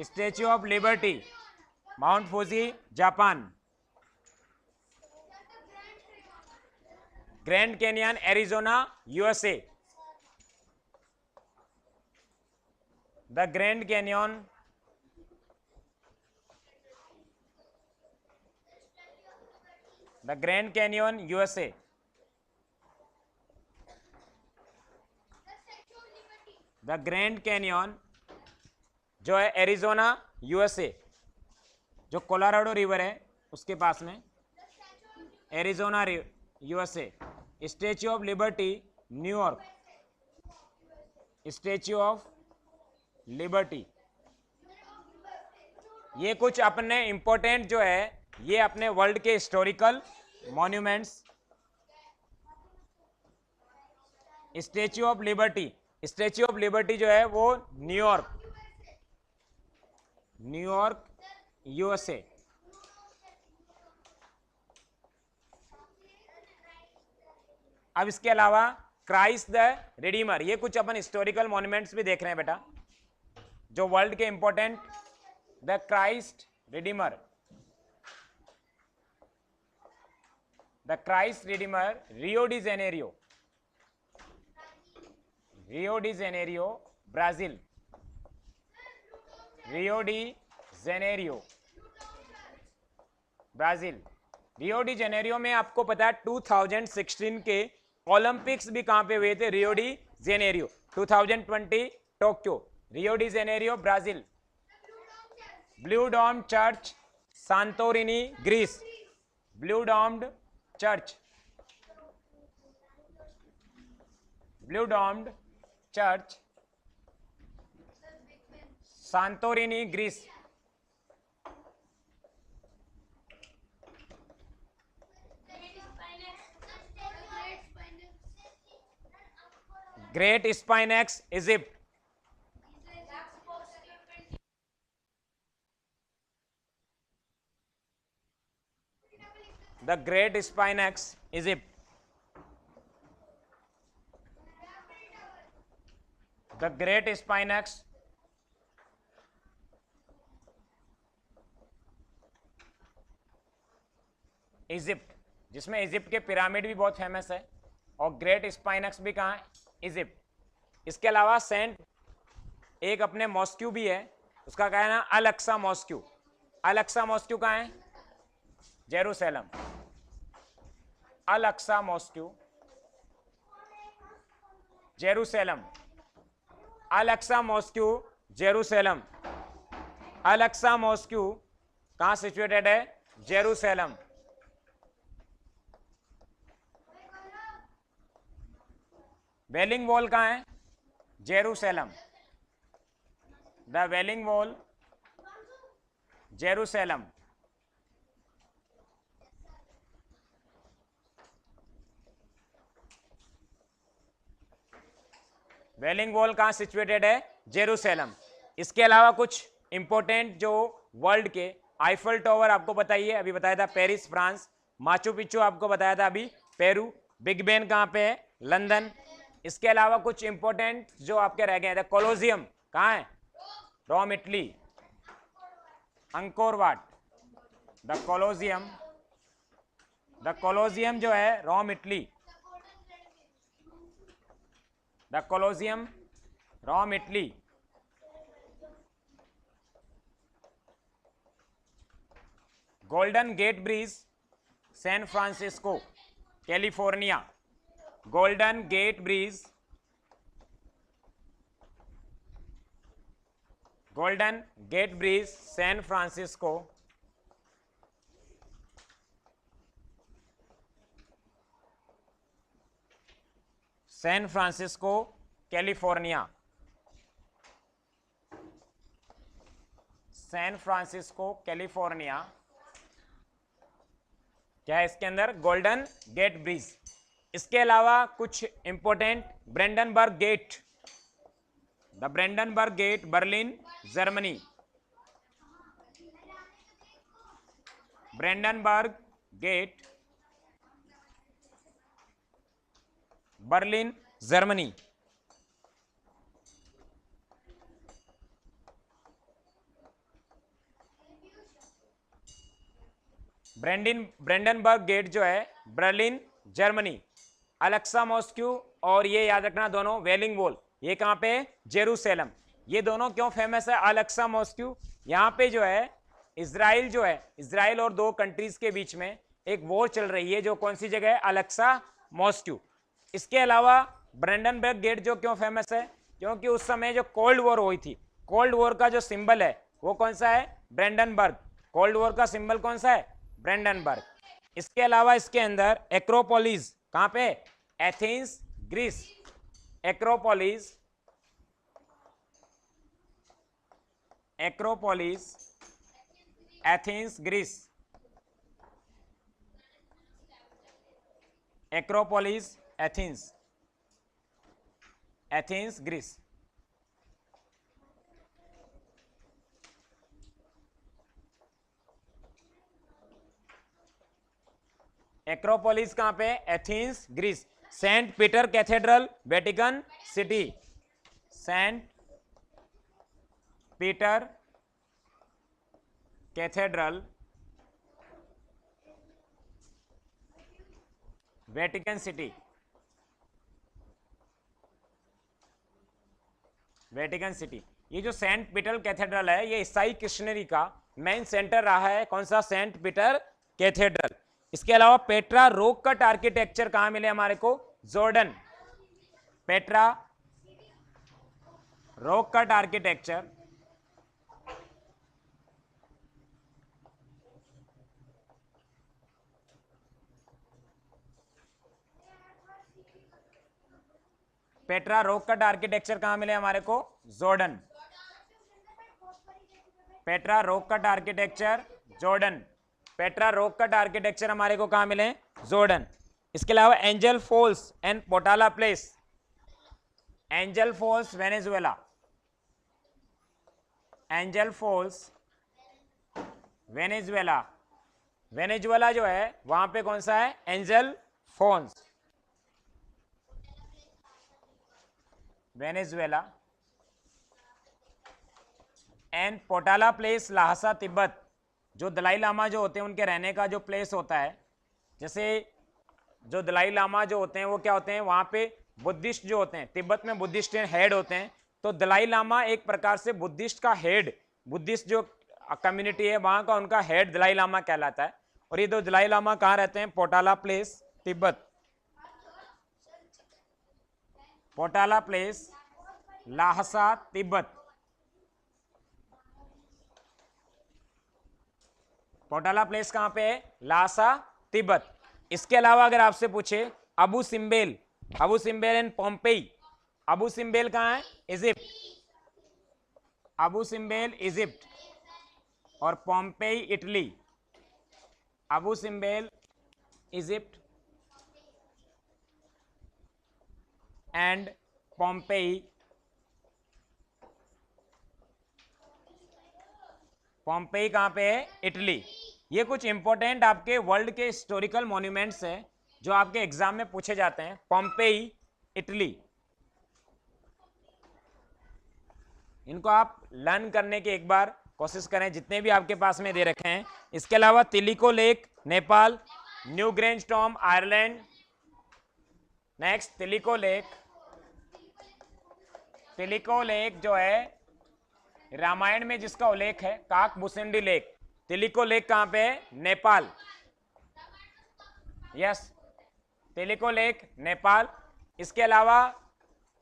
Statue of liberty, mount Fuji Japan. Grand Canyon Arizona USA, the grand canyon, the grand canyon USA. The grand canyon जो है एरिजोना यूएसए, जो कोलोराडो रिवर है उसके पास में, Arizona USA. Statue of Liberty New York, statue of liberty. ये कुछ अपने इंपॉर्टेंट जो है ये अपने वर्ल्ड के historical monuments. Statue of liberty, statue of liberty जो है वो न्यूयॉर्क, न्यूयॉर्क यूएसए। अब इसके अलावा क्राइस्ट द रिडीमर, ये कुछ अपन हिस्टोरिकल मॉन्यूमेंट्स भी देख रहे हैं बेटा जो वर्ल्ड के important. The Christ Redeemer, the Christ Redeemer, Rio de Janeiro, Rio de Janeiro Brazil, Rio de Janeiro Brazil. Rio de Janeiro में आपको पता है 2016 के ओलंपिक्स भी कहां पे हुए थे, Rio de Janeiro. 2020 Tokyo, Rio de Janeiro Brazil. Blue domed church Santorini Greece, blue domed church, blue domed church Santorini Greece. Great Sphinx Egypt, the Great Sphinx Egypt, the Great Sphinx Egypt, जिसमें इजिप्ट के पिरामिड भी बहुत फेमस है और ग्रेट स्पाइनेक्स भी कहाँ है, इजिप्ट। इसके अलावा सेंट एक अपने मॉस्क्यू भी है, उसका क्या है ना, Al Aqsa Mosque. Al Aqsa Mosque कहाँ है, Jerusalem. Al Aqsa Mosque Jerusalem, Al Aqsa Mosque Jerusalem. Al Aqsa Mosque कहाँ सिचुएटेड है, जेरूसलम। वेलिंग वॉल कहाँ है, Jerusalem. The Wailing Wall Jerusalem. Wailing Wall कहाँ सिचुएटेड है, जेरूसलम। इसके अलावा कुछ इंपॉर्टेंट जो वर्ल्ड के, आईफल टावर आपको बताइए, अभी बताया था पेरिस फ्रांस। माचू पिच्चू आपको बताया था अभी पेरू। बिग बेन कहाँ पे है, लंदन। इसके अलावा कुछ इंपॉर्टेंट जो आपके रह गए हैं, कोलोजियम कहाँ है, Rome Italy. Angkor Wat, the Colosseum, the Colosseum जो है Rome Italy, the Colosseum Rome Italy. Golden Gate Bridge San Francisco California, Golden Gate Bridge, Golden Gate Bridge San Francisco, San Francisco California, San Francisco California. क्या है इसके अंदर, गोल्डन गेट ब्रिज। इसके अलावा कुछ important, Brandenburg Gate, the Brandenburg Gate Berlin Germany, Brandenburg Gate Berlin Germany. Brandenburg Gate जो है बर्लिन जर्मनी। अलेक्सा मॉस्क्यू और ये याद रखना दोनों, वेलिंग वॉल, ये कहाँ पे, जेरूसलम। ये दोनों क्यों फेमस है, अलेक्सा मॉस्क्यू, यहाँ पे जो है इजराइल जो है, इजराइल और दो कंट्रीज के बीच में एक वॉर चल रही है, जो कौन सी जगह है, अलेक्सा मॉस्क्यू। इसके अलावा ब्रेंडनबर्ग गेट जो क्यों फेमस है, क्योंकि उस समय जो कोल्ड वॉर हुई थी, कोल्ड वॉर का जो सिंबल है वो कौन सा है? ब्रेंडनबर्ग। कोल्ड वॉर का सिंबल कौन सा है? ब्रेंडनबर्ग। इसके अलावा इसके अंदर एक्रोपोलिस, कहां पे? Athens, Greece. Acropolis, Acropolis, Athens, Greece. Acropolis, Athens, Athens, Greece. Acropolis कहां पे? Athens, Greece. Saint Peter Cathedral, Vatican City. Saint Peter Cathedral, Vatican City. Vatican City. ये जो सेंट पीटर कैथेड्रल है ये ईसाई क्रिश्चियनरी का मेन सेंटर रहा है। कौन सा? Saint Peter Cathedral. इसके अलावा पेट्रा रॉक कट आर्किटेक्चर कहां मिले हमारे को? Jordan. Petra rock cut architecture Petra rock cut architecture कहां मिले हमारे को? Jordan. Petra rock cut architecture, Jordan. Petra rock cut architecture हमारे को कहां मिले? जॉर्डन। इसके अलावा Angel Falls and Potala Palace. Angel Falls, Venezuela. Angel Falls, Venezuela. Venezuela जो है वहां पे कौन सा है? Angel Falls, Venezuela. And Potala Palace, Lhasa, Tibet. जो दलाई लामा जो होते हैं उनके रहने का जो प्लेस होता है, जैसे जो दलाई लामा जो होते हैं वो क्या होते हैं? वहां पे बुद्धिस्ट जो होते हैं, तिब्बत में बुद्धिस्ट हेड होते हैं, तो दलाई लामा एक प्रकार से बुद्धिस्ट का हेड, बुद्धिस्ट जो कम्युनिटी है वहां का उनका हेड दलाई लामा कहलाता है। और ये दो दलाई लामा कहाँ रहते हैं? पोटाला प्लेस, तिब्बत। पोटाला प्लेस, लाहसा, तिब्बत। पोटाला प्लेस कहां पे है? लासा, तिब्बत। इसके अलावा अगर आपसे पूछे Abu Simbel, Abu Simbel and Pompeii. Abu Simbel कहां है? इजिप्ट। अबू सिम्बेल इजिप्ट और Pompeii Italy. Abu Simbel Egypt and Pompeii, Pompeii कहां पे है? इटली। ये कुछ इंपॉर्टेंट आपके वर्ल्ड के हिस्टोरिकल मॉन्यूमेंट्स हैं जो आपके एग्जाम में पूछे जाते हैं। पोम्पेई, इटली, इनको आप लर्न करने की एक बार कोशिश करें जितने भी आपके पास में दे रखे हैं। इसके अलावा Tilicho lake, Nepal. Newgrange tomb, Ireland. Next Tilicho lake. Tilicho lake जो है रामायण में जिसका उल्लेख है, काक भुसुंडी लेक। तिलिको लेक कहां पे है? नेपाल। Yes, Tilicho lake, Nepal. इसके अलावा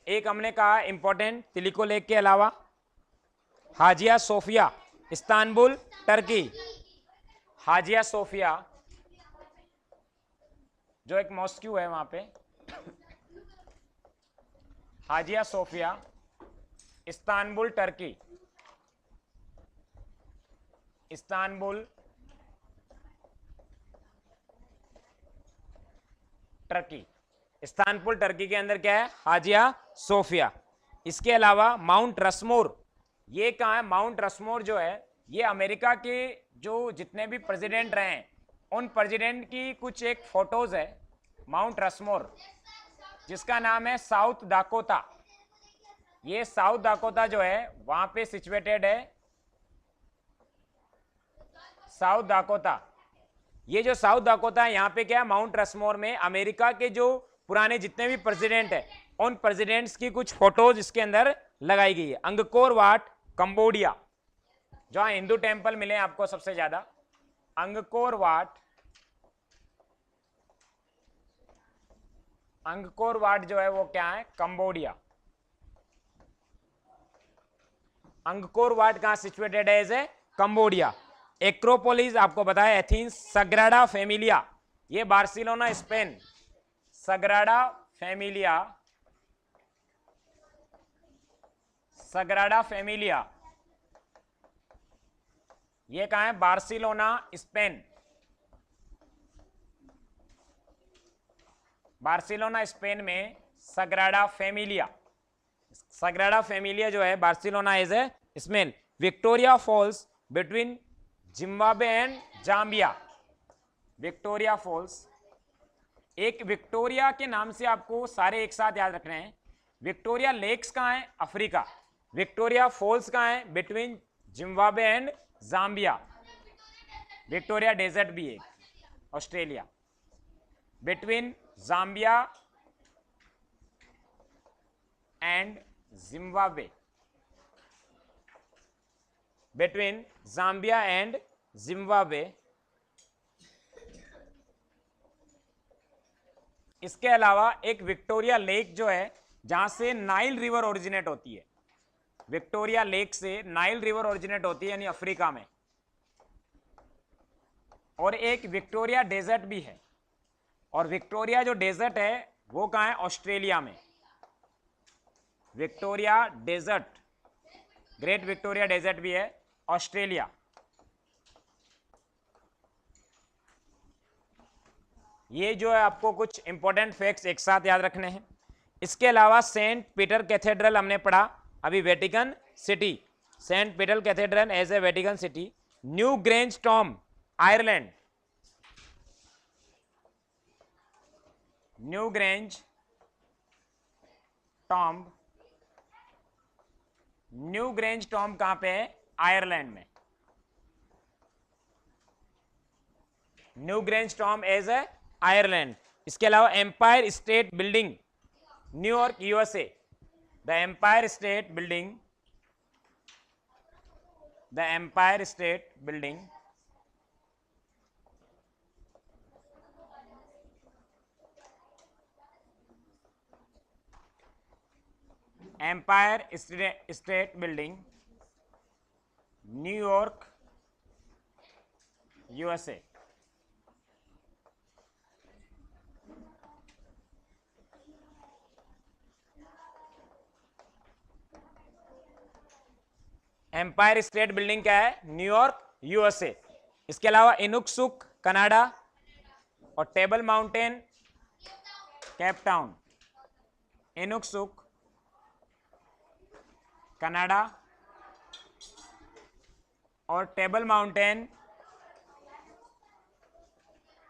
एक हमने कहा इंपॉर्टेंट तिलिको लेक के अलावा Hagia Sophia, Istanbul, Turkey. Hagia Sophia जो एक मॉस्क्यू है वहां पे, Hagia Sophia, Istanbul, Turkey. Istanbul, Turkey. Istanbul Turkey के अंदर क्या है? Hagia Sophia. इसके अलावा माउंट रसमोर, ये कहाँ है? माउंट रसमोर जो है ये अमेरिका के जो जितने भी प्रेसिडेंट रहे हैं उन प्रेसिडेंट की कुछ एक फोटोज है। माउंट रसमोर जिसका नाम है साउथ डाकोटा। ये साउथ डाकोटा जो है वहां पे सिचुएटेड है। साउथ डाकोटा, ये जो साउथ डाकोटा है यहाँ पे क्या है? माउंट रसमोर में अमेरिका के जो पुराने जितने भी प्रेसिडेंट है उन प्रेसिडेंट्स की कुछ फोटोज इसके अंदर लगाई गई है। अंगकोर वाट, कंबोडिया, जहां हिंदू टेंपल मिले आपको सबसे ज्यादा। अंगकोर वाट, अंगकोर वाट जो है वो क्या है? कंबोडिया। अंगकोर वाट कहां सिचुएटेड है? Is a Cambodia. एक्रोपोलिस आपको बताया एथेंस। सग्राडा फेमिलिया ये बार्सिलोना स्पेन। सग्राडा फेमिलिया, सग्राडा फेमिलिया ये कहां है? Barcelona Spain. बार्सिलोना स्पेन में सग्राडा फेमिलिया, सग्राडा फेमिलिया जो है Barcelona is a Spain. Victoria Falls between Zimbabwe and Zambia. Victoria Falls, एक विक्टोरिया के नाम से आपको सारे एक साथ याद रखने हैं। विक्टोरिया लेक्स कहां है? अफ्रीका। विक्टोरिया फॉल्स कहां है? Between Zimbabwe and Zambia. Victoria desert भी है Australia. Between Zambia and Zimbabwe, between Zambia and Zimbabwe. इसके अलावा एक विक्टोरिया लेक जो है जहां से नाइल रिवर ओरिजिनेट होती है। विक्टोरिया लेक से नाइल रिवर ओरिजिनेट होती है यानी अफ्रीका में। और एक विक्टोरिया डेजर्ट भी है, और विक्टोरिया जो डेजर्ट है वो कहां है? ऑस्ट्रेलिया में। Victoria Desert, Great Victoria desert भी है ऑस्ट्रेलिया। ये जो है आपको कुछ इंपॉर्टेंट फैक्ट्स एक साथ याद रखने हैं। इसके अलावा सेंट पीटर कैथेड्रल हमने पढ़ा अभी, Vatican City. Saint Peter Cathedral as a Vatican City. Newgrange tomb Ireland, Newgrange tomb, Newgrange tomb कहां पे है? आयरलैंड में। Newgrange tomb as a Ireland. इसके अलावा Empire State Building New York USA. The Empire State Building, the Empire State Building Empire State Building New York USA. Empire State Building क्या है? New York USA. इसके अलावा इनुक्सुक कनाडा और Table mountain Cape town. इनुक्सुक Canada और Table Mountain,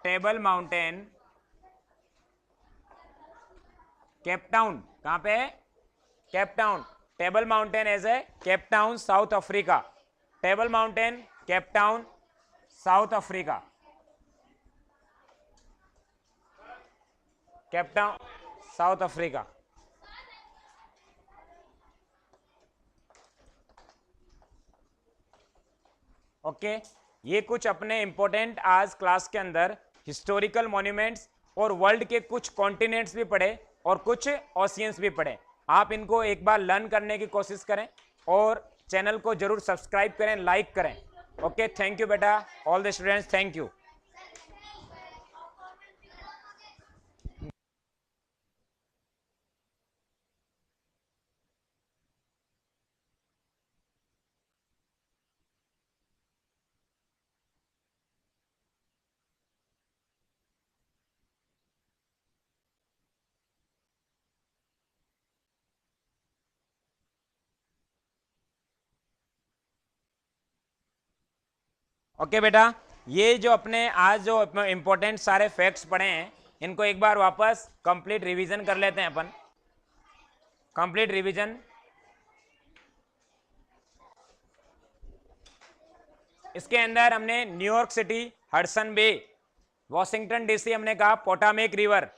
Table mountain Cape Town. कहां पे है? Cape Town. Table Mountain as a Cape Town South Africa. Table mountain Cape Town South Africa. Cape Town South Africa. Okay, ये कुछ अपने इंपॉर्टेंट आज क्लास के अंदर हिस्टोरिकल मॉन्यूमेंट्स और वर्ल्ड के कुछ कॉन्टिनेंट्स भी पढ़े और कुछ ओशियंस भी पढ़े। आप इनको एक बार लर्न करने की कोशिश करें और चैनल को जरूर सब्सक्राइब करें, लाइक करें। ओके, थैंक यू बेटा, all the students, thank you. Okay बेटा, ये जो अपने आज जो इंपॉर्टेंट सारे फैक्ट्स पढ़े हैं इनको एक बार वापस कंप्लीट रिवीजन कर लेते हैं अपन। Complete revision. इसके अंदर हमने New York City, Hudson Bay, Washington DC हमने कहा पोटामेक रिवर।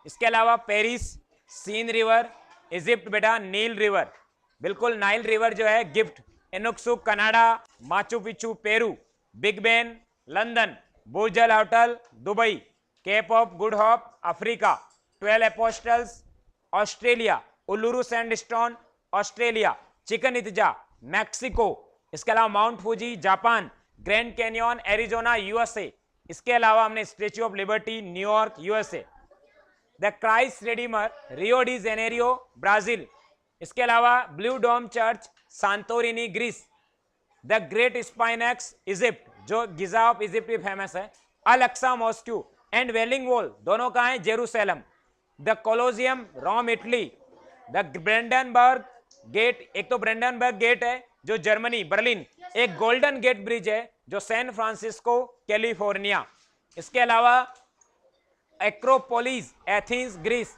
इसके अलावा पेरिस सीन रिवर, इजिप्ट बेटा नील रिवर, बिल्कुल नाइल रिवर जो है gift, Inuksuk Canada, Machu Picchu Peru, Big Ben London, Burj Al hotel Dubai, Cape of Good Hope Africa, 12 Apostles Australia, Uluru sandstone Australia, Chichen Itza Mexico. इसके अलावा Mount Fuji Japan, Grand Canyon Arizona USA. इसके अलावा हमने Statue of Liberty New York USA. The Christ Redeemer Rio de Janeiro Brazil. इसके अलावा blue dome church Santorini Greece. The Great Sphinx Egypt, जो गिजा ऑफ इजिप्ट भी फेमस है। Al Aqsa mosque and Wailing Wall, दोनों कहाँ हैं? Jerusalem. The Colosseum Rome Italy. The Brandenburg Gate, एक तो ब्रेंडनबर्ग गेट है जो जर्मनी बर्लिन। एक गोल्डन गेट ब्रिज है जो सैन फ्रांसिस्को कैलिफोर्निया। इसके अलावा Acropolis Athens Greece.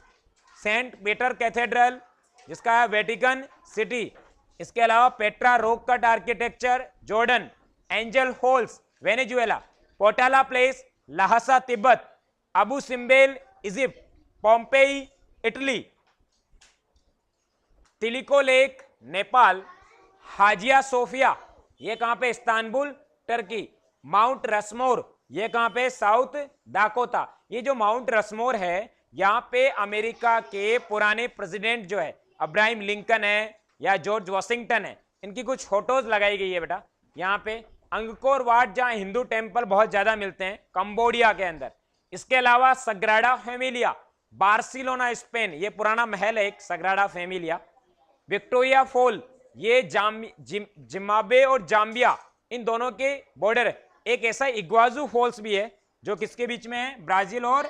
Saint Peter cathedral जिसका है वेटिकन सिटी। इसके अलावा Petra rock cut architecture Jordan. Angel Falls Venezuela. Potala Palace Lhasa Tibet. Abu Simbel Egypt. Pompeii Italy. Tilicho lake Nepal. Hagia Sophia ये कहां पे? Istanbul Turkey. माउंट रसमोर ये कहां पे? साउथ दाकोता। ये जो माउंट रसमोर है यहाँ पे अमेरिका के पुराने प्रेसिडेंट जो है अब्राहम लिंकन है या जॉर्ज वॉशिंगटन है, इनकी कुछ फोटोज लगाई गई है बेटा यहाँ पे। अंगकोर वाट जहाँ हिंदू टेम्पल बहुत ज्यादा मिलते हैं कंबोडिया के अंदर। इसके अलावा सग्राडा फैमिलिया बार्सिलोना स्पेन, ये पुराना महल है एक सग्राडा फैमिलिया। विक्टोरिया फॉल ये जिम्बाब्वे और जाम्बिया इन दोनों के बॉर्डर है। एक ऐसा इग्वाजू फॉल्स भी है जो किसके बीच में है? ब्राजील और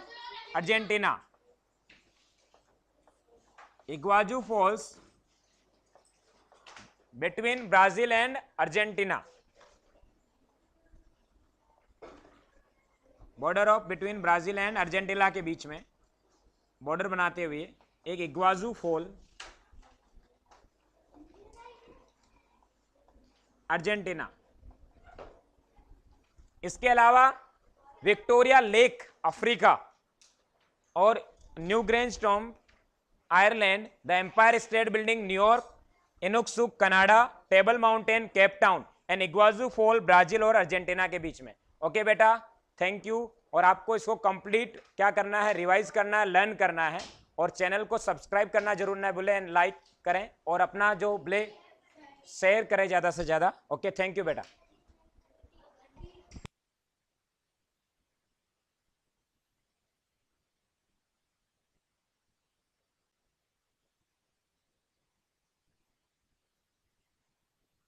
Argentina. Iguazu Falls between Brazil and Argentina, border of between Brazil and Argentina के बीच में बॉर्डर बनाते हुए एक इग्वाजू फॉल अर्जेंटीना। इसके अलावा विक्टोरिया लेक अफ्रीका और Newgrange tomb Ireland. The Empire State Building New York. Inuksuk Canada. Table mountain Cape Town and Iguazu fall Brazil और अर्जेंटीना के बीच में। ओके बेटा, थैंक यू। और आपको इसको कंप्लीट क्या करना है? रिवाइज करना है, लर्न करना है। और चैनल को सब्सक्राइब करना जरूर ना भूलें, लाइक करें और अपना जो शेयर करें ज़्यादा से ज़्यादा। ओके, थैंक यू बेटा।